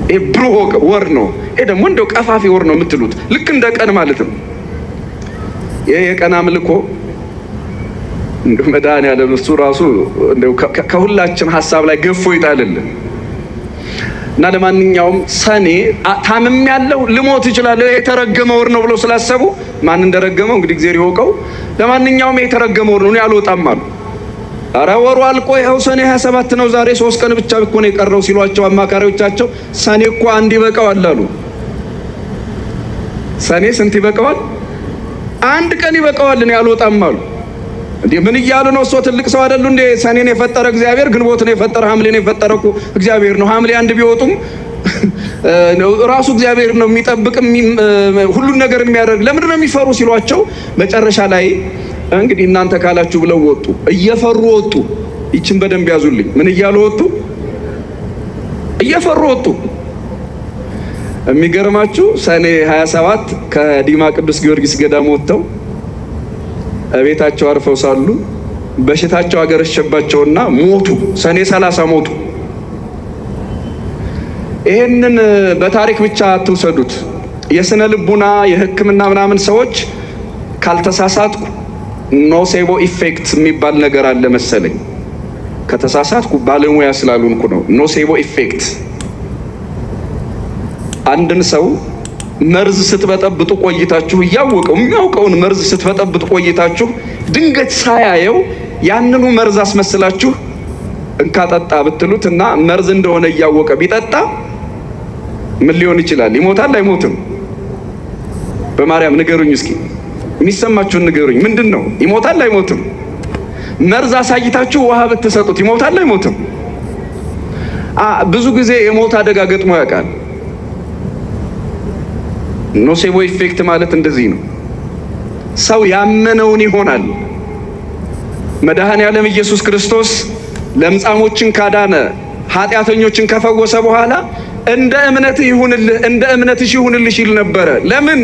ይሄ ብሩህ ወር ነው። ይሄ ደግሞ እንደው ቀፋፊ ወር ነው የምትሉት ልክ እንደ ቀን ማለት ነው። ይሄ የቀን አምልኮ እንደው መድኃኒዓለም እሱ ራሱ እንደው ከሁላችን ሀሳብ ላይ ገፎ ይጣልልን እና ለማንኛውም ሰኔ ታምም ያለው ልሞት ይችላል የተረገመ ወር ነው ብለው ስላሰቡ ማን እንደረገመው እንግዲህ እግዚአብሔር ይወቀው። ለማንኛውም የተረገመ ወር ነው ያልወጣም አሉ። ኧረ ወሩ አልቆ ይኸው ሰኔ 27 ነው፣ ዛሬ 3 ቀን ብቻ እኮ ነው የቀረው ሲሏቸው አማካሪዎቻቸው ሰኔ እኮ አንድ ይበቃዋል አሉ። ሰኔ ስንት ይበቃዋል? አንድ ቀን ይበቃዋል። እኔ አልወጣም አሉ። እንዴ ምን እያሉ ነው? እሱ ትልቅ ሰው አይደሉ እንዴ? ሰኔን የፈጠረ እግዚአብሔር፣ ግንቦትን የፈጠረ ሐምሌን የፈጠረ እኮ እግዚአብሔር ነው። ሐምሌ አንድ ቢወጡም ራሱ እግዚአብሔር ነው የሚጠብቅ ሁሉን ነገር የሚያደርግ። ለምንድን ነው የሚፈሩ ሲሏቸው መጨረሻ ላይ እንግዲህ እናንተ ካላችሁ ብለው ወጡ። እየፈሩ ወጡ። ይችን በደንብ ያዙልኝ። ምን እያሉ ወጡ? እየፈሩ ወጡ። የሚገርማችሁ ሰኔ 27 ከዲማ ቅዱስ ጊዮርጊስ ገዳም ወጥተው ቤታቸው አርፈው ሳሉ በሽታቸው አገረሸባቸውና ሞቱ። ሰኔ 30 ሞቱ። ይሄንን በታሪክ ብቻ አትውሰዱት። የስነ ልቡና የሕክምና ምናምን ሰዎች ካልተሳሳትኩ ኖሴቦ ኢፌክት የሚባል ነገር አለ መሰለኝ። ከተሳሳትኩ ባለሙያ ስላልሆንኩ ነው። ኖሴቦ ኢፌክት አንድን ሰው መርዝ ስትበጠብጡ ቆይታችሁ እያወቀው የሚያውቀውን መርዝ ስትበጠብጡ ቆይታችሁ ድንገት ሳያየው ያንኑ መርዝ አስመስላችሁ እንካጠጣ ብትሉት እና መርዝ እንደሆነ እያወቀ ቢጠጣ ምን ሊሆን ይችላል? ይሞታል? አይሞትም? በማርያም ንገሩኝ እስኪ፣ የሚሰማችሁን ንገሩኝ። ምንድን ነው? ይሞታል? አይሞትም? መርዝ አሳይታችሁ ውሃ ብትሰጡት ይሞታል? አይሞትም? ብዙ ጊዜ የሞት አደጋ ገጥሞ ያውቃል። ኖሴቦ ኢፌክት ማለት እንደዚህ ነው። ሰው ያመነውን ይሆናል። መድኃኔ ዓለም ኢየሱስ ክርስቶስ ለምጻሞችን ካዳነ ኃጢአተኞችን ከፈወሰ በኋላ እንደ እምነትህ ይሁንልህ፣ እንደ እምነትሽ ይሁንልሽ ይል ነበረ። ለምን?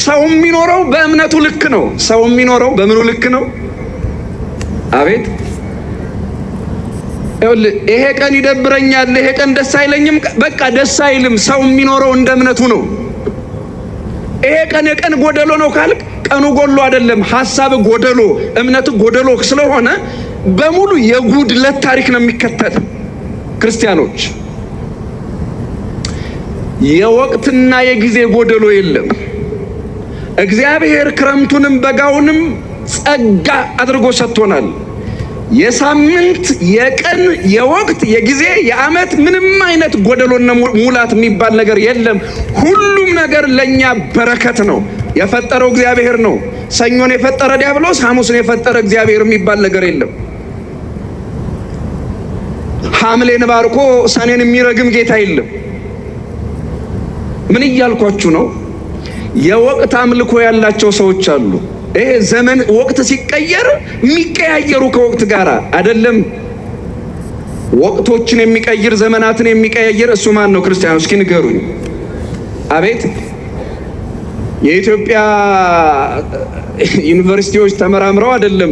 ሰው የሚኖረው በእምነቱ ልክ ነው። ሰው የሚኖረው በምኑ ልክ ነው? አቤት! ይሄ ቀን ይደብረኛል፣ ይሄ ቀን ደስ አይለኝም፣ በቃ ደስ አይልም። ሰው የሚኖረው እንደ እምነቱ ነው። ይሄ ቀን የቀን ጎደሎ ነው ካልክ ቀኑ ጎሎ አይደለም፣ ሐሳብ ጎደሎ፣ እምነት ጎደሎ ስለሆነ በሙሉ የጉድለት ታሪክ ነው የሚከተል። ክርስቲያኖች የወቅትና የጊዜ ጎደሎ የለም። እግዚአብሔር ክረምቱንም በጋውንም ጸጋ አድርጎ ሰጥቶናል። የሳምንት የቀን የወቅት የጊዜ የዓመት ምንም አይነት ጎደሎና ሙላት የሚባል ነገር የለም። ሁሉም ነገር ለኛ በረከት ነው። የፈጠረው እግዚአብሔር ነው። ሰኞን የፈጠረ ዲያብሎስ፣ ሐሙስን የፈጠረ እግዚአብሔር የሚባል ነገር የለም። ሐምሌን ባርኮ ሰኔን የሚረግም ጌታ የለም። ምን እያልኳችሁ ነው? የወቅት አምልኮ ያላቸው ሰዎች አሉ። ይሄ ዘመን ወቅት ሲቀየር የሚቀያየሩ ከወቅት ጋር አይደለም። ወቅቶችን የሚቀይር ዘመናትን የሚቀያየር እሱ ማን ነው? ክርስቲያኖች እስኪ ንገሩኝ። አቤት! የኢትዮጵያ ዩኒቨርሲቲዎች ተመራምረው አይደለም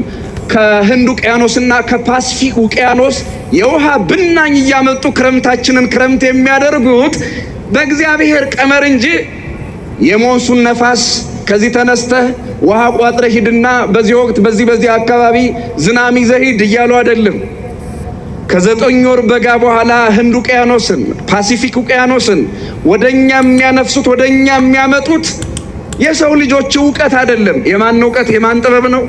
ከህንድ ውቅያኖስና ከፓሲፊክ ውቅያኖስ የውሃ ብናኝ እያመጡ ክረምታችንን ክረምት የሚያደርጉት በእግዚአብሔር ቀመር እንጂ የሞንሱን ነፋስ ከዚህ ተነስተህ ውሃ ቋጥረህ ሂድና በዚህ ወቅት በዚህ አካባቢ ዝናብ ይዘህ ሂድ እያሉ አይደለም። ከ9 ወር በጋ በኋላ ህንድ ውቅያኖስን ፓሲፊክ ውቅያኖስን ወደኛ የሚያነፍሱት ወደኛ የሚያመጡት የሰው ልጆች ዕውቀት አይደለም። የማን ዕውቀት? የማን ጥበብ ነው?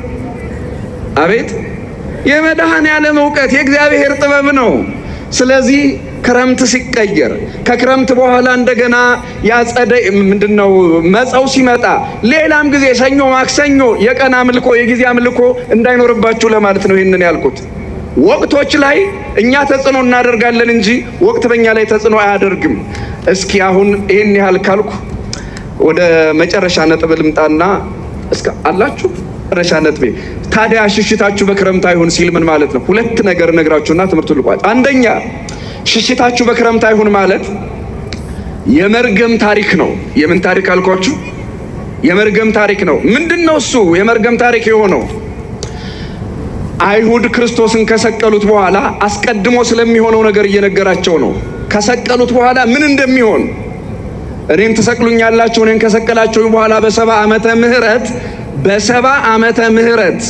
አቤት! የመድኃኔ ዓለም ዕውቀት የእግዚአብሔር ጥበብ ነው። ስለዚህ ክረምት ሲቀየር ከክረምት በኋላ እንደገና ያጸደይ ምንድነው መጸው ሲመጣ ሌላም ጊዜ ሰኞ ማክሰኞ የቀን አምልኮ የጊዜ አምልኮ እንዳይኖርባችሁ ለማለት ነው ይህንን ያልኩት። ወቅቶች ላይ እኛ ተጽዕኖ እናደርጋለን እንጂ ወቅት በእኛ ላይ ተጽዕኖ አያደርግም። እስኪ አሁን ይህን ያህል ካልኩ ወደ መጨረሻ ነጥብ ልምጣና እስከ አላችሁ መጨረሻ ነጥቤ ታዲያ ሽሽታችሁ በክረምት አይሁን ሲል ምን ማለት ነው? ሁለት ነገር ነግራችሁና ትምህርቱን ልቋጭ። አንደኛ ሽሽታችሁ በክረምት አይሁን ማለት የመርገም ታሪክ ነው። የምን ታሪክ አልኳችሁ? የመርገም ታሪክ ነው። ምንድነው እሱ የመርገም ታሪክ የሆነው? አይሁድ ክርስቶስን ከሰቀሉት በኋላ አስቀድሞ ስለሚሆነው ነገር እየነገራቸው ነው። ከሰቀሉት በኋላ ምን እንደሚሆን እኔን ትሰቅሉኛላችሁ፣ እኔን ከሰቀላችሁ በኋላ በሰባ ዓመተ ምህረት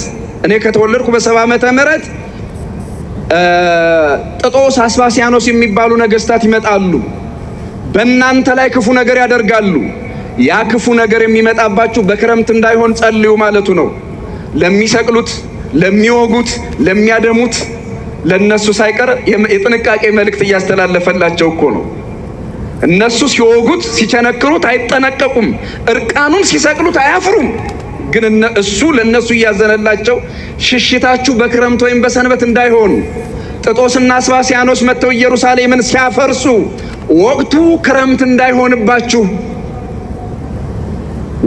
እኔ ከተወለድኩ በ70 ዓመተ ምህረት ጥጦስ አስባሲያኖስ የሚባሉ ነገስታት ይመጣሉ። በእናንተ ላይ ክፉ ነገር ያደርጋሉ። ያ ክፉ ነገር የሚመጣባችሁ በክረምት እንዳይሆን ጸልዩ ማለቱ ነው። ለሚሰቅሉት፣ ለሚወጉት፣ ለሚያደሙት ለነሱ ሳይቀር የጥንቃቄ መልእክት እያስተላለፈላቸው እኮ ነው። እነሱ ሲወጉት ሲቸነክሩት አይጠነቀቁም፣ እርቃኑን ሲሰቅሉት አያፍሩም። ግን እሱ ለነሱ እያዘነላቸው ሽሽታችሁ በክረምት ወይም በሰንበት እንዳይሆን ጥጦስና አስባስያኖስ መጥተው ኢየሩሳሌምን ሲያፈርሱ ወቅቱ ክረምት እንዳይሆንባችሁ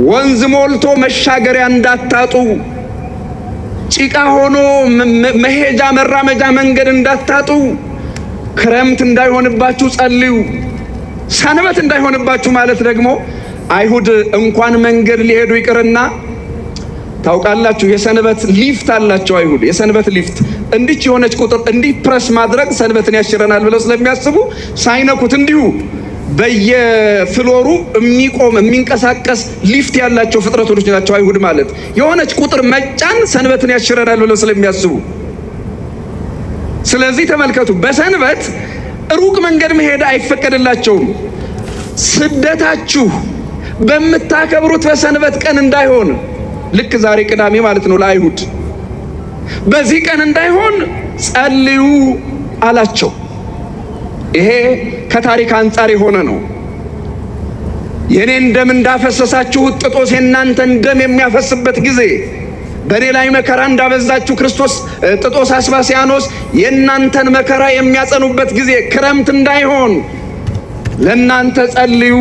ወንዝ ሞልቶ መሻገሪያ እንዳታጡ ጭቃ ሆኖ መሄጃ መራመጃ መንገድ እንዳታጡ ክረምት እንዳይሆንባችሁ ጸልዩ። ሰንበት እንዳይሆንባችሁ ማለት ደግሞ አይሁድ እንኳን መንገድ ሊሄዱ ይቅርና ታውቃላችሁ የሰንበት ሊፍት አላቸው። አይሁድ የሰንበት ሊፍት እንዲች የሆነች ቁጥር እንዲህ ፕረስ ማድረግ ሰንበትን ያሽረናል ብለው ስለሚያስቡ ሳይነኩት እንዲሁ በየፍሎሩ የሚቆም የሚንቀሳቀስ ሊፍት ያላቸው ፍጥረቶች ናቸው አይሁድ ማለት። የሆነች ቁጥር መጫን ሰንበትን ያሽረናል ብለው ስለሚያስቡ፣ ስለዚህ ተመልከቱ፣ በሰንበት ሩቅ መንገድ መሄድ አይፈቀድላቸውም። ስደታችሁ በምታከብሩት በሰንበት ቀን እንዳይሆን፣ ልክ ዛሬ ቅዳሜ ማለት ነው ለአይሁድ፣ በዚህ ቀን እንዳይሆን ጸልዩ አላቸው። ይሄ ከታሪክ አንጻር የሆነ ነው። የኔን ደም እንዳፈሰሳችሁት ጥጦስ የእናንተን ደም የሚያፈስበት ጊዜ፣ በእኔ ላይ መከራ እንዳበዛችሁ ክርስቶስ ጥጦስ አስባስያኖስ የእናንተን መከራ የሚያጸኑበት ጊዜ ክረምት እንዳይሆን ለእናንተ ጸልዩ።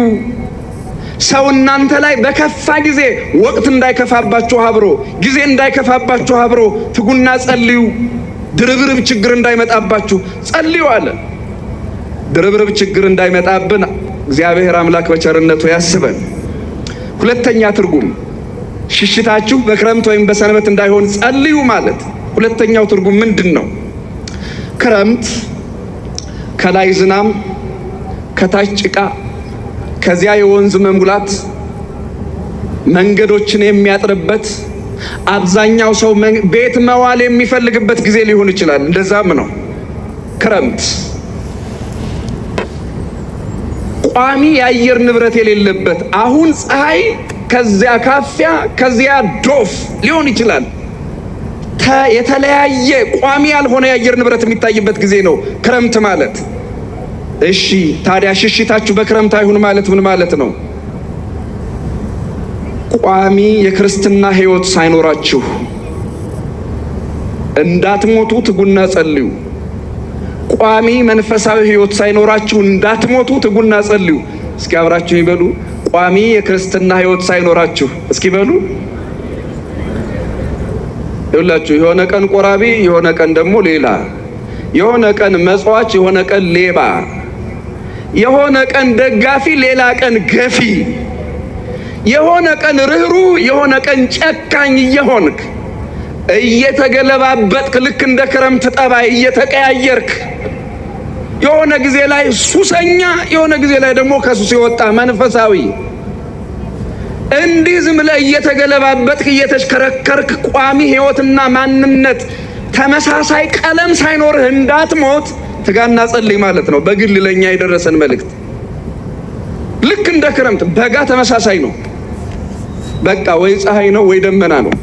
ሰው እናንተ ላይ በከፋ ጊዜ ወቅት እንዳይከፋባችሁ አብሮ ጊዜ እንዳይከፋባችሁ አብሮ ትጉና ጸልዩ። ድርብርብ ችግር እንዳይመጣባችሁ ጸልዩ አለ። ድርብርብ ችግር እንዳይመጣብን እግዚአብሔር አምላክ በቸርነቱ ያስበን። ሁለተኛ ትርጉም ሽሽታችሁ በክረምት ወይም በሰንበት እንዳይሆን ጸልዩ ማለት ሁለተኛው ትርጉም ምንድን ነው? ክረምት ከላይ ዝናብ ከታች ጭቃ ከዚያ የወንዝ መሙላት መንገዶችን የሚያጥርበት አብዛኛው ሰው ቤት መዋል የሚፈልግበት ጊዜ ሊሆን ይችላል። እንደዛም ነው ክረምት። ቋሚ የአየር ንብረት የሌለበት አሁን ፀሐይ ከዚያ ካፊያ ከዚያ ዶፍ ሊሆን ይችላል። የተለያየ ቋሚ ያልሆነ የአየር ንብረት የሚታይበት ጊዜ ነው ክረምት ማለት። እሺ ታዲያ ሽሽታችሁ በክረምት አይሁን ማለት ምን ማለት ነው? ቋሚ የክርስትና ሕይወት ሳይኖራችሁ እንዳትሞቱ ትጉና ጸልዩ። ቋሚ መንፈሳዊ ሕይወት ሳይኖራችሁ እንዳትሞቱ ትጉና ጸልዩ። እስኪ አብራችሁ ይበሉ። ቋሚ የክርስትና ሕይወት ሳይኖራችሁ እስኪ በሉ። ይኸውላችሁ የሆነ ቀን ቆራቢ፣ የሆነ ቀን ደግሞ ሌላ፣ የሆነ ቀን መጽዋች፣ የሆነ ቀን ሌባ፣ የሆነ ቀን ደጋፊ፣ ሌላ ቀን ገፊ፣ የሆነ ቀን ርኅሩህ፣ የሆነ ቀን ጨካኝ እየሆንክ እየተገለባበጥክ ልክ እንደ ክረምት ጠባይ እየተቀያየርክ የሆነ ጊዜ ላይ ሱሰኛ፣ የሆነ ጊዜ ላይ ደግሞ ከሱስ የወጣ መንፈሳዊ እንዲህ ዝም ብለህ እየተገለባበጥክ እየተሽከረከርክ ቋሚ ሕይወትና ማንነት ተመሳሳይ ቀለም ሳይኖርህ እንዳትሞት ትጋና ጸልይ ማለት ነው። በግል ለኛ የደረሰን መልእክት ልክ እንደ ክረምት በጋ ተመሳሳይ ነው። በቃ ወይ ፀሐይ ነው ወይ ደመና ነው።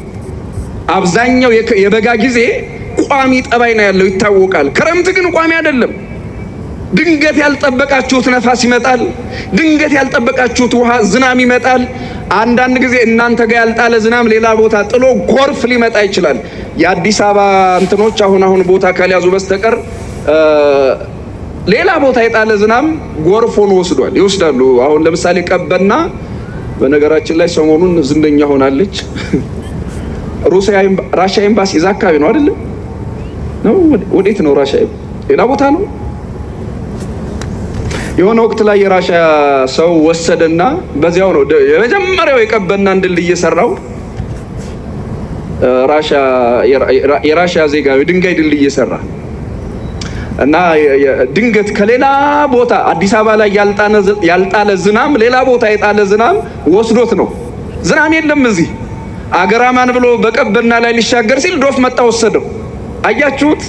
አብዛኛው የበጋ ጊዜ ቋሚ ጠባይ ነው ያለው ይታወቃል። ክረምት ግን ቋሚ አይደለም። ድንገት ያልጠበቃችሁት ነፋስ ይመጣል። ድንገት ያልጠበቃችሁት ውሃ ዝናብ ይመጣል። አንዳንድ ጊዜ እናንተ ጋር ያልጣለ ዝናብ ሌላ ቦታ ጥሎ ጎርፍ ሊመጣ ይችላል። የአዲስ አበባ እንትኖች አሁን ቦታ ካልያዙ በስተቀር ሌላ ቦታ የጣለ ዝናብ ጎርፍ ሆኖ ይወስዳሉ። አሁን ለምሳሌ ቀበና በነገራችን ላይ ሰሞኑን ዝንደኛ ሆናለች። ራሽያ ኤምባሲ እዛ አካባቢ ነው አይደል? ነው ወዴት ነው? ራሽያ ሌላ ቦታ ነው። የሆነ ወቅት ላይ የራሽያ ሰው ወሰደና በዚያው ነው የመጀመሪያው የቀበናን ድልድይ እየሰራው የራሽያ ዜጋ ድንጋይ ድልድይ እየሰራ እና ድንገት ከሌላ ቦታ አዲስ አበባ ላይ ያልጣለ ዝናብ ሌላ ቦታ የጣለ ዝናብ ወስዶት ነው። ዝናብ የለም እዚህ አገራማን ብሎ በቀበና ላይ ሊሻገር ሲል ዶፍ መጣ ወሰደው። አያችሁት?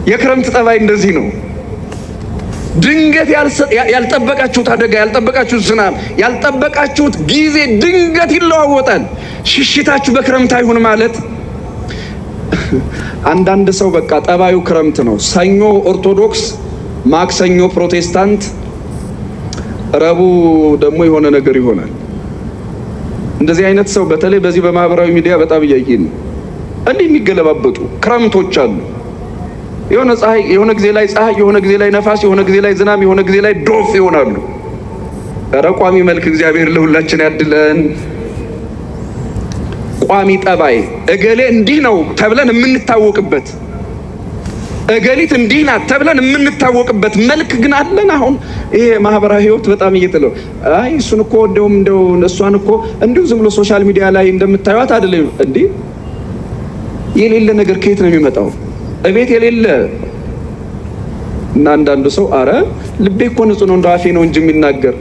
የክረምት ጠባይ እንደዚህ ነው። ድንገት ያልጠበቃችሁት አደጋ፣ ያልጠበቃችሁት ዝናብ፣ ያልጠበቃችሁት ጊዜ ድንገት ይለዋወጣል። ሽሽታችሁ በክረምት አይሁን ማለት አንዳንድ ሰው በቃ ጠባዩ ክረምት ነው። ሰኞ ኦርቶዶክስ፣ ማክሰኞ ፕሮቴስታንት፣ ረቡዕ ደግሞ የሆነ ነገር ይሆናል። እንደዚህ አይነት ሰው በተለይ በዚህ በማህበራዊ ሚዲያ በጣም እያየን ነው። እንዲህ የሚገለባበጡ ክረምቶች አሉ። የሆነ ፀሐይ፣ የሆነ ጊዜ ላይ ፀሐይ፣ የሆነ ጊዜ ላይ ነፋስ፣ የሆነ ጊዜ ላይ ዝናብ፣ የሆነ ጊዜ ላይ ዶፍ ይሆናሉ። ኧረ ቋሚ መልክ እግዚአብሔር ለሁላችን ያድለን። ቋሚ ጠባይ እገሌ እንዲህ ነው ተብለን የምንታወቅበት፣ እገሊት እንዲህ ናት ተብለን የምንታወቅበት መልክ ግን አለን። አሁን ይሄ ማህበራዊ ህይወት በጣም እየተለው አይ እሱን እኮ እንደው እሷን እኮ እንዲሁ ዝም ብሎ ሶሻል ሚዲያ ላይ እንደምታዩት አይደለም እንዴ? የሌለ ነገር ከየት ነው የሚመጣው? እቤት የሌለ እና አንዳንዱ ሰው አረ ልቤ እኮ ንጹህ ነው እንደው አፌ ነው እንጂ የሚናገር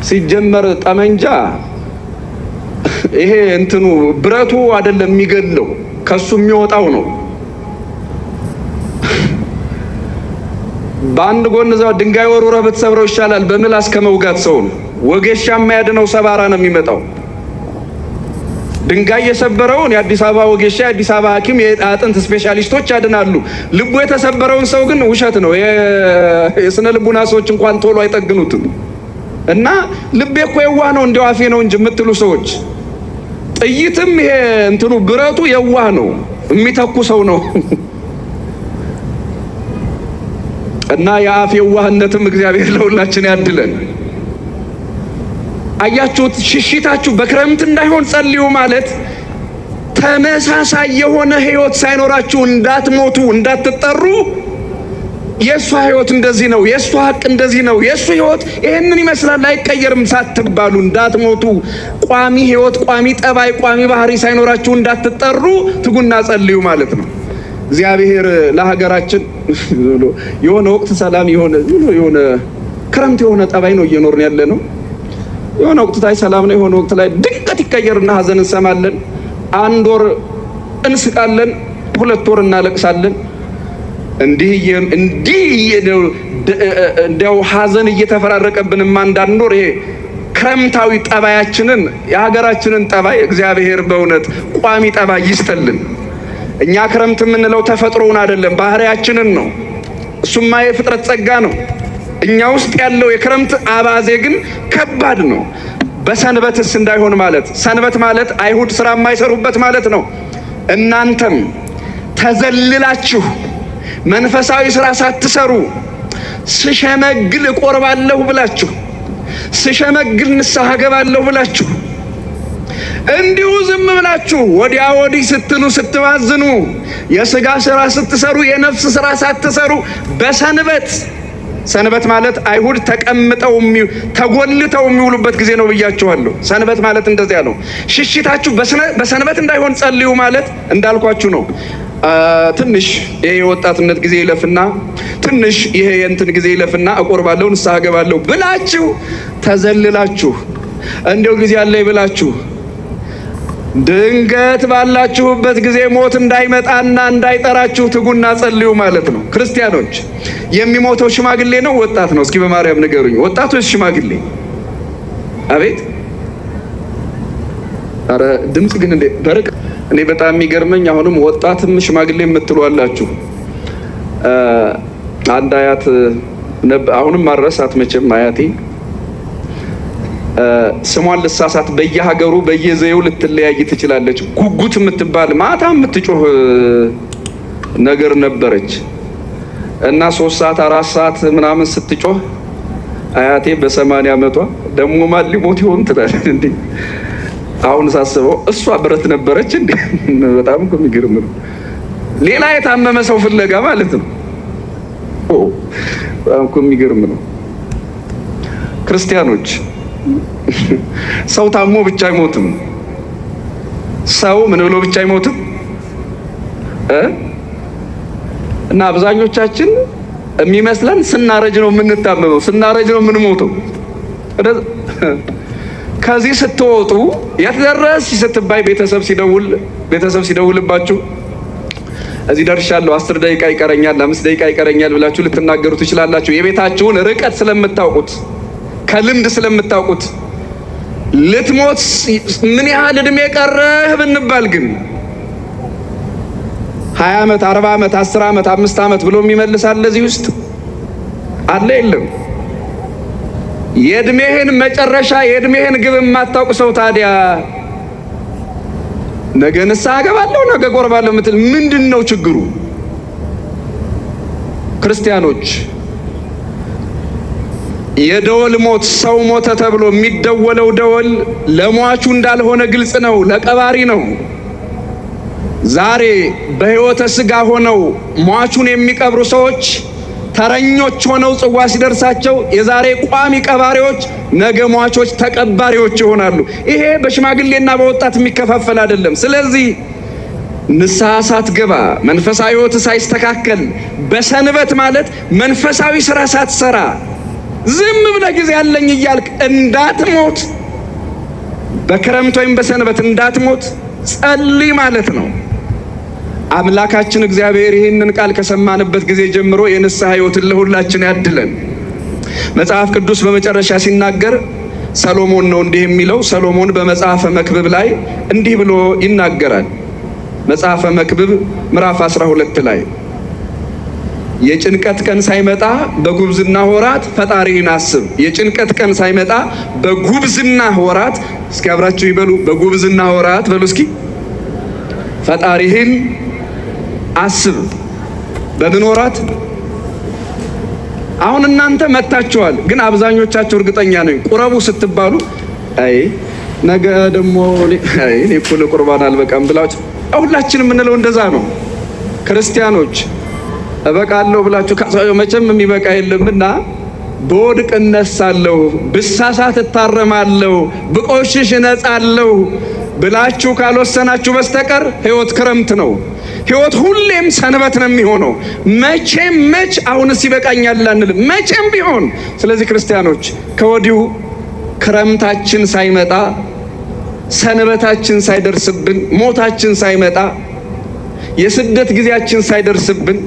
ሲጀመር ጠመንጃ ይሄ እንትኑ ብረቱ አይደለም የሚገለው ከሱ የሚወጣው ነው። በአንድ ጎን እዛው ድንጋይ ወርውረህ ብትሰብረው ይሻላል በምላስ ከመውጋት ሰውን። ወጌሻ የማያድነው ሰባራ ነው የሚመጣው። ድንጋይ የሰበረውን የአዲስ አበባ ወጌሻ፣ የአዲስ አበባ ሐኪም፣ የአጥንት ስፔሻሊስቶች ያድናሉ። ልቡ የተሰበረውን ሰው ግን ውሸት ነው። የስነ ልቡና ሰዎች እንኳን ቶሎ አይጠግኑትም። እና ልቤ እኮ የዋህ ነው እንዲያው አፌ ነው እንጂ የምትሉ ሰዎች ጥይትም ይሄ እንትኑ ብረቱ የዋህ ነው የሚተኩሰው ነው። እና የአፍ የዋህነትም እግዚአብሔር ለሁላችን ያድለን። አያችሁት? ሽሽታችሁ በክረምት እንዳይሆን ጸልዩ ማለት ተመሳሳይ የሆነ ህይወት ሳይኖራችሁ እንዳትሞቱ እንዳትጠሩ። የእሷ ህይወት እንደዚህ ነው፣ የእሷ ሀቅ እንደዚህ ነው፣ የእሱ ህይወት ይህንን ይመስላል አይቀየርም ሳትባሉ እንዳትሞቱ፣ ቋሚ ህይወት፣ ቋሚ ጠባይ፣ ቋሚ ባህሪ ሳይኖራችሁ እንዳትጠሩ ትጉና ጸልዩ ማለት ነው። እግዚአብሔር ለሀገራችን የሆነ ወቅት ሰላም የሆነ ክረምት የሆነ ጠባይ ነው እየኖርን ያለ ነው። የሆነ ወቅት ላይ ሰላም ነው፣ የሆነ ወቅት ላይ ድንገት ይቀየርና ሀዘን እንሰማለን። አንድ ወር እንስቃለን፣ 2 ወር እናለቅሳለን። እንዲህ እንዲያው ሀዘን እየተፈራረቀብንም እንዳንኖር ይሄ ክረምታዊ ጠባያችንን የሀገራችንን ጠባይ እግዚአብሔር በእውነት ቋሚ ጠባይ ይስጠልን። እኛ ክረምት የምንለው ተፈጥሮውን አይደለም ባህሪያችንን ነው። እሱማ የፍጥረት ጸጋ ነው። እኛ ውስጥ ያለው የክረምት አባዜ ግን ከባድ ነው። በሰንበትስ እንዳይሆን ማለት ሰንበት ማለት አይሁድ ስራ የማይሰሩበት ማለት ነው። እናንተም ተዘልላችሁ መንፈሳዊ ስራ ሳትሰሩ ስሸመግል እቆርባለሁ ብላችሁ ስሸመግል ንስሐ ገባለሁ ብላችሁ እንዲሁ ዝም ብላችሁ ወዲያ ወዲህ ስትሉ ስትባዝኑ የሥጋ ስራ ስትሰሩ የነፍስ ስራ ሳትሰሩ በሰንበት ሰንበት ማለት አይሁድ ተቀምጠው ተጎልተው የሚውሉበት ጊዜ ነው ብያችኋለሁ። ሰንበት ማለት እንደዚያ ነው። ሽሽታችሁ በሰንበት እንዳይሆን ጸልዩ ማለት እንዳልኳችሁ ነው። ትንሽ ይሄ የወጣትነት ጊዜ ይለፍና ትንሽ ይሄ የእንትን ጊዜ ይለፍና እቆርባለሁ ንስሐ ገባለሁ ብላችሁ ተዘልላችሁ እንደው ጊዜ አለ ብላችሁ ድንገት ባላችሁበት ጊዜ ሞት እንዳይመጣና እንዳይጠራችሁ ትጉና ጸልዩ ማለት ነው። ክርስቲያኖች የሚሞተው ሽማግሌ ነው ወጣት ነው? እስኪ በማርያም ንገሩኝ። ወጣት ወይስ ሽማግሌ? አቤት! አረ ድምጽ ግን እንደ በርቅ እኔ በጣም የሚገርመኝ አሁንም ወጣትም ሽማግሌ የምትሉ አላችሁ። አንድ አያት አሁንም ማረሳት መቼም አያቴ ስሟን ልሳሳት በየሀገሩ በየዘየው ልትለያይ ትችላለች። ጉጉት የምትባል ማታ የምትጮህ ነገር ነበረች እና 3 ሰዓት 4 ሰዓት ምናምን ስትጮህ አያቴ በ80 ዓመቷ ደግሞ ማን ሊሞት ይሆን ትላለች። እንዴ አሁን ሳስበው እሷ ብረት ነበረች እንዴ! በጣም እኮ የሚገርም ነው። ሌላ የታመመ ሰው ፍለጋ ማለት ነው። በጣም እኮ የሚገርም ነው። ክርስቲያኖች ሰው ታሞ ብቻ አይሞትም። ሰው ምን ብሎ ብቻ አይሞትም። እና አብዛኞቻችን የሚመስለን ስናረጅ ነው የምንታመመው፣ ስናረጅ ነው የምንሞተው። ከዚህ ስትወጡ የት ደረስሽ ስትባይ ቤተሰብ ሲደውልባችሁ እዚህ ደርሻለሁ 10 ደቂቃ ይቀረኛል 5 ደቂቃ ይቀረኛል ብላችሁ ልትናገሩ ትችላላችሁ። የቤታችሁን ርቀት ስለምታውቁት ከልምድ ስለምታውቁት ልትሞት ምን ያህል እድሜ ቀረህ ብንባል ግን 20 ዓመት 40 ዓመት 10 ዓመት 5 ዓመት ብሎ የሚመልስ አለ እዚህ ውስጥ አለ? የለም። የእድሜህን መጨረሻ የእድሜህን ግብ የማታውቅ ሰው ታዲያ ነገ ንስሐ እገባለሁ ነገ ቆርባለሁ የምትል ምንድነው ችግሩ? ክርስቲያኖች የደወል ሞት ሰው ሞተ ተብሎ የሚደወለው ደወል ለሟቹ እንዳልሆነ ግልጽ ነው፣ ለቀባሪ ነው። ዛሬ በሕይወተ ሥጋ ሆነው ሟቹን የሚቀብሩ ሰዎች ተረኞች ሆነው ጽዋ ሲደርሳቸው የዛሬ ቋሚ ቀባሪዎች ነገ ሟቾች ተቀባሪዎች ይሆናሉ። ይሄ በሽማግሌና በወጣት የሚከፋፈል አይደለም። ስለዚህ ንስሐ ሳትገባ መንፈሳዊ ሕይወት ሳይስተካከል በሰንበት ማለት መንፈሳዊ ሥራ ሳትሰራ ዝም ብለህ ጊዜ ያለኝ እያልክ እንዳትሞት፣ በክረምት ወይም በሰንበት እንዳትሞት ጸልይ ማለት ነው። አምላካችን እግዚአብሔር ይህንን ቃል ከሰማንበት ጊዜ ጀምሮ የንስሐ ሕይወትን ለሁላችን ያድለን። መጽሐፍ ቅዱስ በመጨረሻ ሲናገር ሰሎሞን ነው እንዲህ የሚለው። ሰሎሞን በመጽሐፈ መክብብ ላይ እንዲህ ብሎ ይናገራል። መጽሐፈ መክብብ ምዕራፍ 12 ላይ የጭንቀት ቀን ሳይመጣ በጉብዝና ወራት ፈጣሪህን አስብ። የጭንቀት ቀን ሳይመጣ በጉብዝና ወራት፣ እስኪ አብራችሁ ይበሉ፣ በጉብዝና ወራት በሉ እስኪ፣ ፈጣሪህን አስብ። በምን ወራት? አሁን እናንተ መታችኋል፣ ግን አብዛኞቻችሁ እርግጠኛ ነኝ ቁረቡ ስትባሉ አይ ነገ ደግሞ አይ እኔ እኮ ለቁርባን አልበቃም ብላችሁ ሁላችንም የምንለው እንደዛ ነው። ክርስቲያኖች እበቃለሁ ብላችሁ መቼም የሚበቃ የለምና በወድቅ እነሳለሁ፣ ብሳሳት እታረማለሁ፣ ብቆሽሽ እነጻለሁ ብላችሁ ካልወሰናችሁ በስተቀር ሕይወት ክረምት ነው። ሕይወት ሁሌም ሰንበት ነው የሚሆነው። መቼም አሁንስ ይበቃኛል አንልም፣ መቼም ቢሆን። ስለዚህ ክርስቲያኖች ከወዲሁ ክረምታችን ሳይመጣ ሰንበታችን ሳይደርስብን ሞታችን ሳይመጣ የስደት ጊዜያችን ሳይደርስብን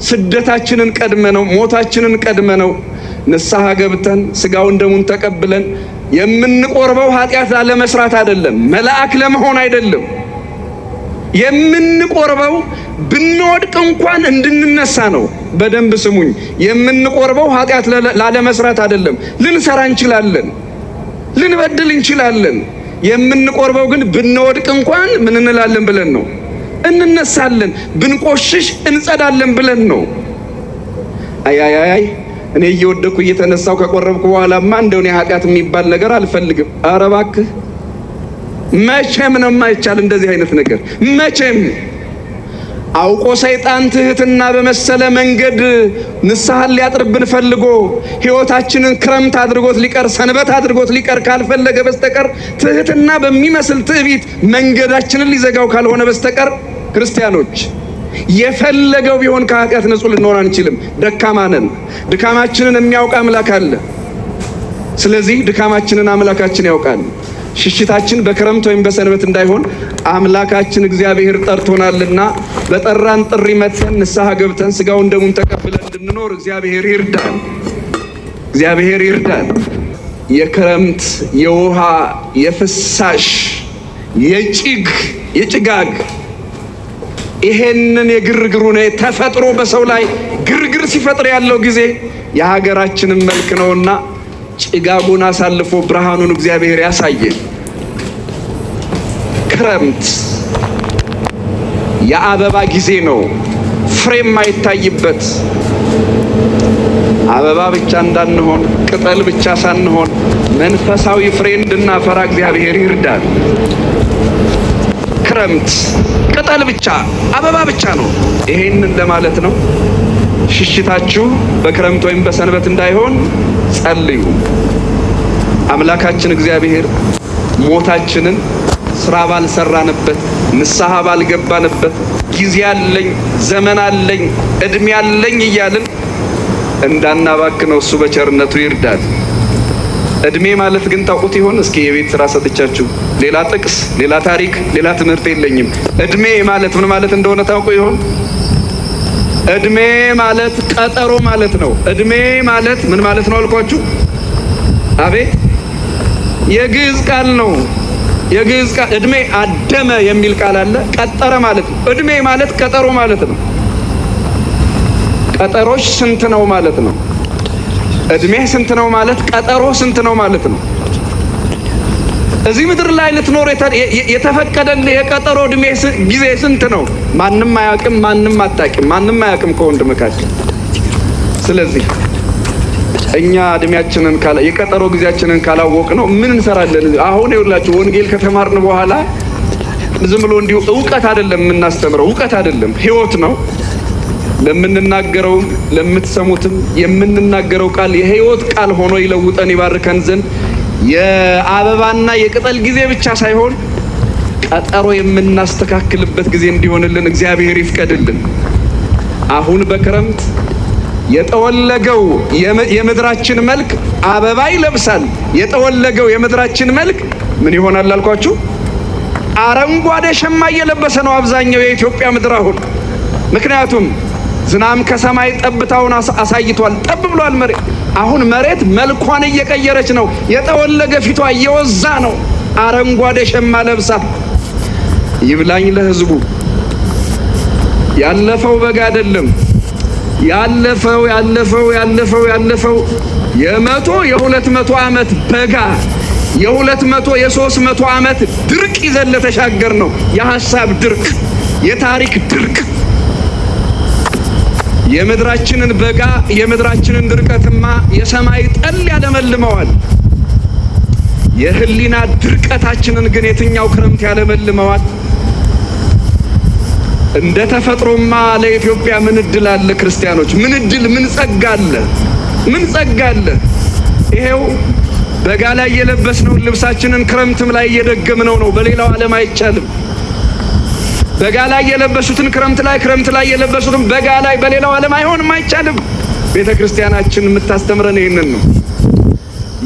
ስደታችንን ቀድመነው ሞታችንን ቀድመነው ንስሐ ገብተን ስጋውን ደሙን ተቀብለን የምንቆርበው ኃጢአት ላለመስራት አይደለም፣ መልአክ ለመሆን አይደለም። የምንቆርበው ብንወድቅ እንኳን እንድንነሳ ነው። በደንብ ስሙኝ። የምንቆርበው ኃጢአት ላለመስራት አይደለም። ልንሰራ እንችላለን፣ ልንበድል እንችላለን። የምንቆርበው ግን ብንወድቅ እንኳን ምን እንላለን ብለን ነው፣ እንነሳለን። ብንቆሽሽ እንጸዳለን ብለን ነው። አይ እኔ እየወደኩ እየተነሳው ከቆረብኩ በኋላማ እንደው እኔ ኃጢአት የሚባል ነገር አልፈልግም። ኧረ እባክህ መቼም ነው የማይቻል እንደዚህ አይነት ነገር መቼም። አውቆ ሰይጣን ትህትና በመሰለ መንገድ ንስሐን ሊያጥርብን ፈልጎ ሕይወታችንን ክረምት አድርጎት ሊቀር ሰንበት አድርጎት ሊቀር ካልፈለገ በስተቀር ትህትና በሚመስል ትዕቢት መንገዳችንን ሊዘጋው ካልሆነ በስተቀር ክርስቲያኖች የፈለገው ቢሆን ከኃጢአት ንጹህ ልንሆን አንችልም። ደካማ ነን። ድካማችንን የሚያውቅ አምላክ አለ። ስለዚህ ድካማችንን አምላካችን ያውቃል። ሽሽታችን በክረምት ወይም በሰንበት እንዳይሆን አምላካችን እግዚአብሔር ጠርቶናልና በጠራን ጥሪ መተን ንስሐ ገብተን ስጋውን ደሙን ተቀብለን እንድንኖር እግዚአብሔር ይርዳን። እግዚአብሔር ይርዳን። የክረምት የውሃ የፍሳሽ የጭጋግ ይሄንን የግርግሩን ተፈጥሮ በሰው ላይ ግርግር ሲፈጥር ያለው ጊዜ የሀገራችንን መልክ ነውና ጭጋጉን አሳልፎ ብርሃኑን እግዚአብሔር ያሳየን። ክረምት የአበባ ጊዜ ነው፣ ፍሬ የማይታይበት። አበባ ብቻ እንዳንሆን ቅጠል ብቻ ሳንሆን መንፈሳዊ ፍሬ እንድናፈራ እግዚአብሔር ይርዳል። ክረምት ቅጠል ብቻ አበባ ብቻ ነው። ይሄንን ለማለት ነው። ሽሽታችሁ በክረምት ወይም በሰንበት እንዳይሆን ጸልዩ። አምላካችን እግዚአብሔር ሞታችንን ስራ ባልሰራንበት ንስሐ ባልገባንበት ጊዜ አለኝ፣ ዘመን አለኝ፣ እድሜ አለኝ እያልን እንዳናባክነው እሱ በቸርነቱ ይርዳል። እድሜ ማለት ግን ታውቁት ይሆን? እስኪ የቤት ስራ ሰጥቻችሁ ሌላ ጥቅስ፣ ሌላ ታሪክ፣ ሌላ ትምህርት የለኝም። እድሜ ማለት ምን ማለት እንደሆነ ታውቁ ይሆን? እድሜ ማለት ቀጠሮ ማለት ነው። እድሜ ማለት ምን ማለት ነው አልኳችሁ? አቤት የግዕዝ ቃል ነው። የግዕዝ ቃል እድሜ አደመ የሚል ቃል አለ። ቀጠረ ማለት ነው። እድሜ ማለት ቀጠሮ ማለት ነው። ቀጠሮች ስንት ነው ማለት ነው። እድሜ ስንት ነው ማለት ቀጠሮ ስንት ነው ማለት ነው። እዚህ ምድር ላይ ልትኖር የተፈቀደልህ የቀጠሮ እድሜ ጊዜ ስንት ነው? ማንም አያውቅም፣ ማንም አታውቅም፣ ማንም አያውቅም ከወንድምካችን። ስለዚህ እኛ እድሜያችንን የቀጠሮ ጊዜያችንን ካላወቅ ነው ምን እንሰራለን? አሁን ይኸውላችሁ ወንጌል ከተማርን በኋላ ዝም ብሎ እንዲሁ እውቀት አይደለም የምናስተምረው፣ እውቀት አይደለም ህይወት ነው። ለምንናገረው ለምትሰሙትም የምንናገረው ቃል የህይወት ቃል ሆኖ ይለውጠን ይባርከን ዘንድ የአበባና የቅጠል ጊዜ ብቻ ሳይሆን ቀጠሮ የምናስተካክልበት ጊዜ እንዲሆንልን እግዚአብሔር ይፍቀድልን። አሁን በክረምት የጠወለገው የምድራችን መልክ አበባ ይለብሳል። የጠወለገው የምድራችን መልክ ምን ይሆናል አልኳችሁ? አረንጓዴ ሸማ እየለበሰ ነው አብዛኛው የኢትዮጵያ ምድር አሁን። ምክንያቱም ዝናም ከሰማይ ጠብታውን አሳይቷል። ጠብ ብሏል መሬት። አሁን መሬት መልኳን እየቀየረች ነው። የጠወለገ ፊቷ እየወዛ ነው። አረንጓዴ ሸማ ለብሳ። ይብላኝ ለህዝቡ። ያለፈው በጋ አይደለም። ያለፈው የ100 ዓመት በጋ የ200 የ300 ዓመት ድርቅ ይዘን ለተሻገር ነው። የሐሳብ ድርቅ፣ የታሪክ ድርቅ። የምድራችንን በጋ የምድራችንን ድርቀትማ የሰማይ ጠል ያለመልመዋል። የህሊና ድርቀታችንን ግን የትኛው ክረምት ያለመልመዋል? እንደ ተፈጥሮማ ለኢትዮጵያ ምን እድል አለ? ክርስቲያኖች ምን እድል፣ ምን ጸጋ አለ? ምን ጸጋ አለ? ይሄው በጋ ላይ የለበስነውን ልብሳችንን ክረምትም ላይ እየደገምነው ነው። በሌላው ዓለም አይቻልም። በጋ ላይ የለበሱትን ክረምት ላይ የለበሱትን በጋ ላይ በሌላው ዓለም አይሆንም፣ አይቻልም። ቤተ ክርስቲያናችን የምታስተምረን ይህንን ነው።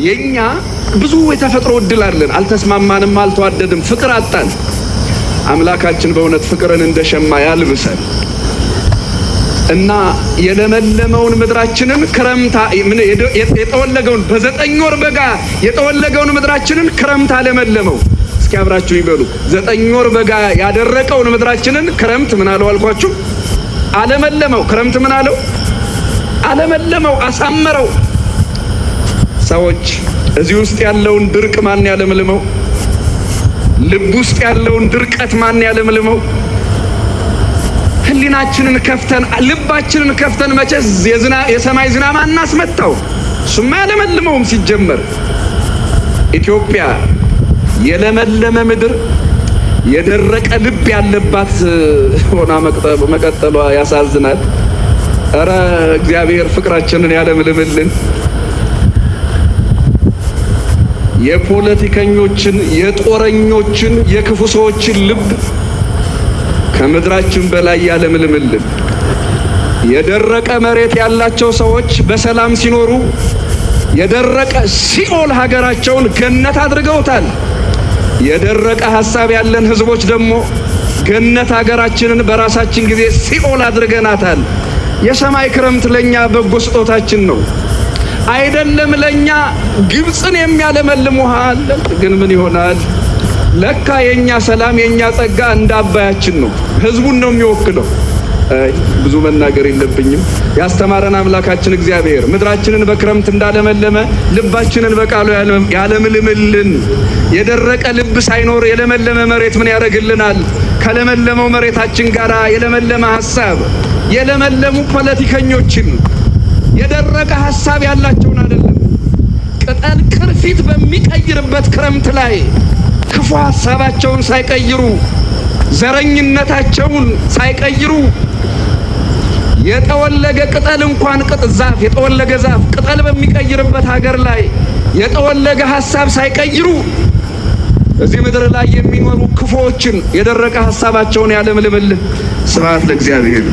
የኛ ብዙ የተፈጥሮ እድል አለን። አልተስማማንም፣ አልተዋደድም፣ ፍቅር አጣን። አምላካችን በእውነት ፍቅርን እንደ ሸማ ያልብሰን እና የለመለመውን ምድራችንን ክረምት የጠወለገውን በ9 ወር በጋ የጠወለገውን ምድራችንን ክረምት አለመለመው። እስኪ አብራችሁ ይበሉ። 9 ወር በጋ ያደረቀውን ምድራችንን ክረምት ምን አለው አልኳችሁ? አለመለመው። ክረምት ምን አለው? አለመለመው፣ አሳመረው። ሰዎች እዚህ ውስጥ ያለውን ድርቅ ማን ያለምልመው? ልብ ውስጥ ያለውን ድርቀት ማን ያለምልመው? ህሊናችንን ከፍተን ልባችንን ከፍተን መቼስ የሰማይ ዝናብ አናስመጣው። እሱማ ያለመልመውም ሲጀመር። ኢትዮጵያ የለመለመ ምድር የደረቀ ልብ ያለባት ሆና መቀጠሏ ያሳዝናል። ኧረ እግዚአብሔር ፍቅራችንን ያለምልምልን። የፖለቲከኞችን፣ የጦረኞችን፣ የክፉ ሰዎችን ልብ ከምድራችን በላይ ያለምልምልን። የደረቀ መሬት ያላቸው ሰዎች በሰላም ሲኖሩ የደረቀ ሲኦል ሀገራቸውን ገነት አድርገውታል። የደረቀ ሐሳብ ያለን ህዝቦች ደግሞ ገነት ሀገራችንን በራሳችን ጊዜ ሲኦል አድርገናታል። የሰማይ ክረምት ለኛ በጎ ስጦታችን ነው። አይደለም ለኛ ግብፅን የሚያለመልም ውሃ አለ። ግን ምን ይሆናል? ለካ የኛ ሰላም የኛ ጸጋ እንደ አባያችን ነው። ህዝቡን ነው የሚወክለው። ብዙ መናገር የለብኝም። ያስተማረን አምላካችን እግዚአብሔር ምድራችንን በክረምት እንዳለመለመ ልባችንን በቃሉ ያለምልምልን። የደረቀ ልብ ሳይኖር የለመለመ መሬት ምን ያደርግልናል? ከለመለመው መሬታችን ጋር የለመለመ ሐሳብ፣ የለመለሙ ፖለቲከኞችን የደረቀ ሐሳብ ያላቸውን አይደለም። ቅጠል ቅርፊት በሚቀይርበት ክረምት ላይ ክፉ ሐሳባቸውን ሳይቀይሩ ዘረኝነታቸውን ሳይቀይሩ የጠወለገ ቅጠል እንኳን ዛፍ የጠወለገ ዛፍ ቅጠል በሚቀይርበት ሀገር ላይ የጠወለገ ሐሳብ ሳይቀይሩ እዚህ ምድር ላይ የሚኖሩ ክፉዎችን የደረቀ ሐሳባቸውን ያለምልምልን። ስብሐት ለእግዚአብሔር።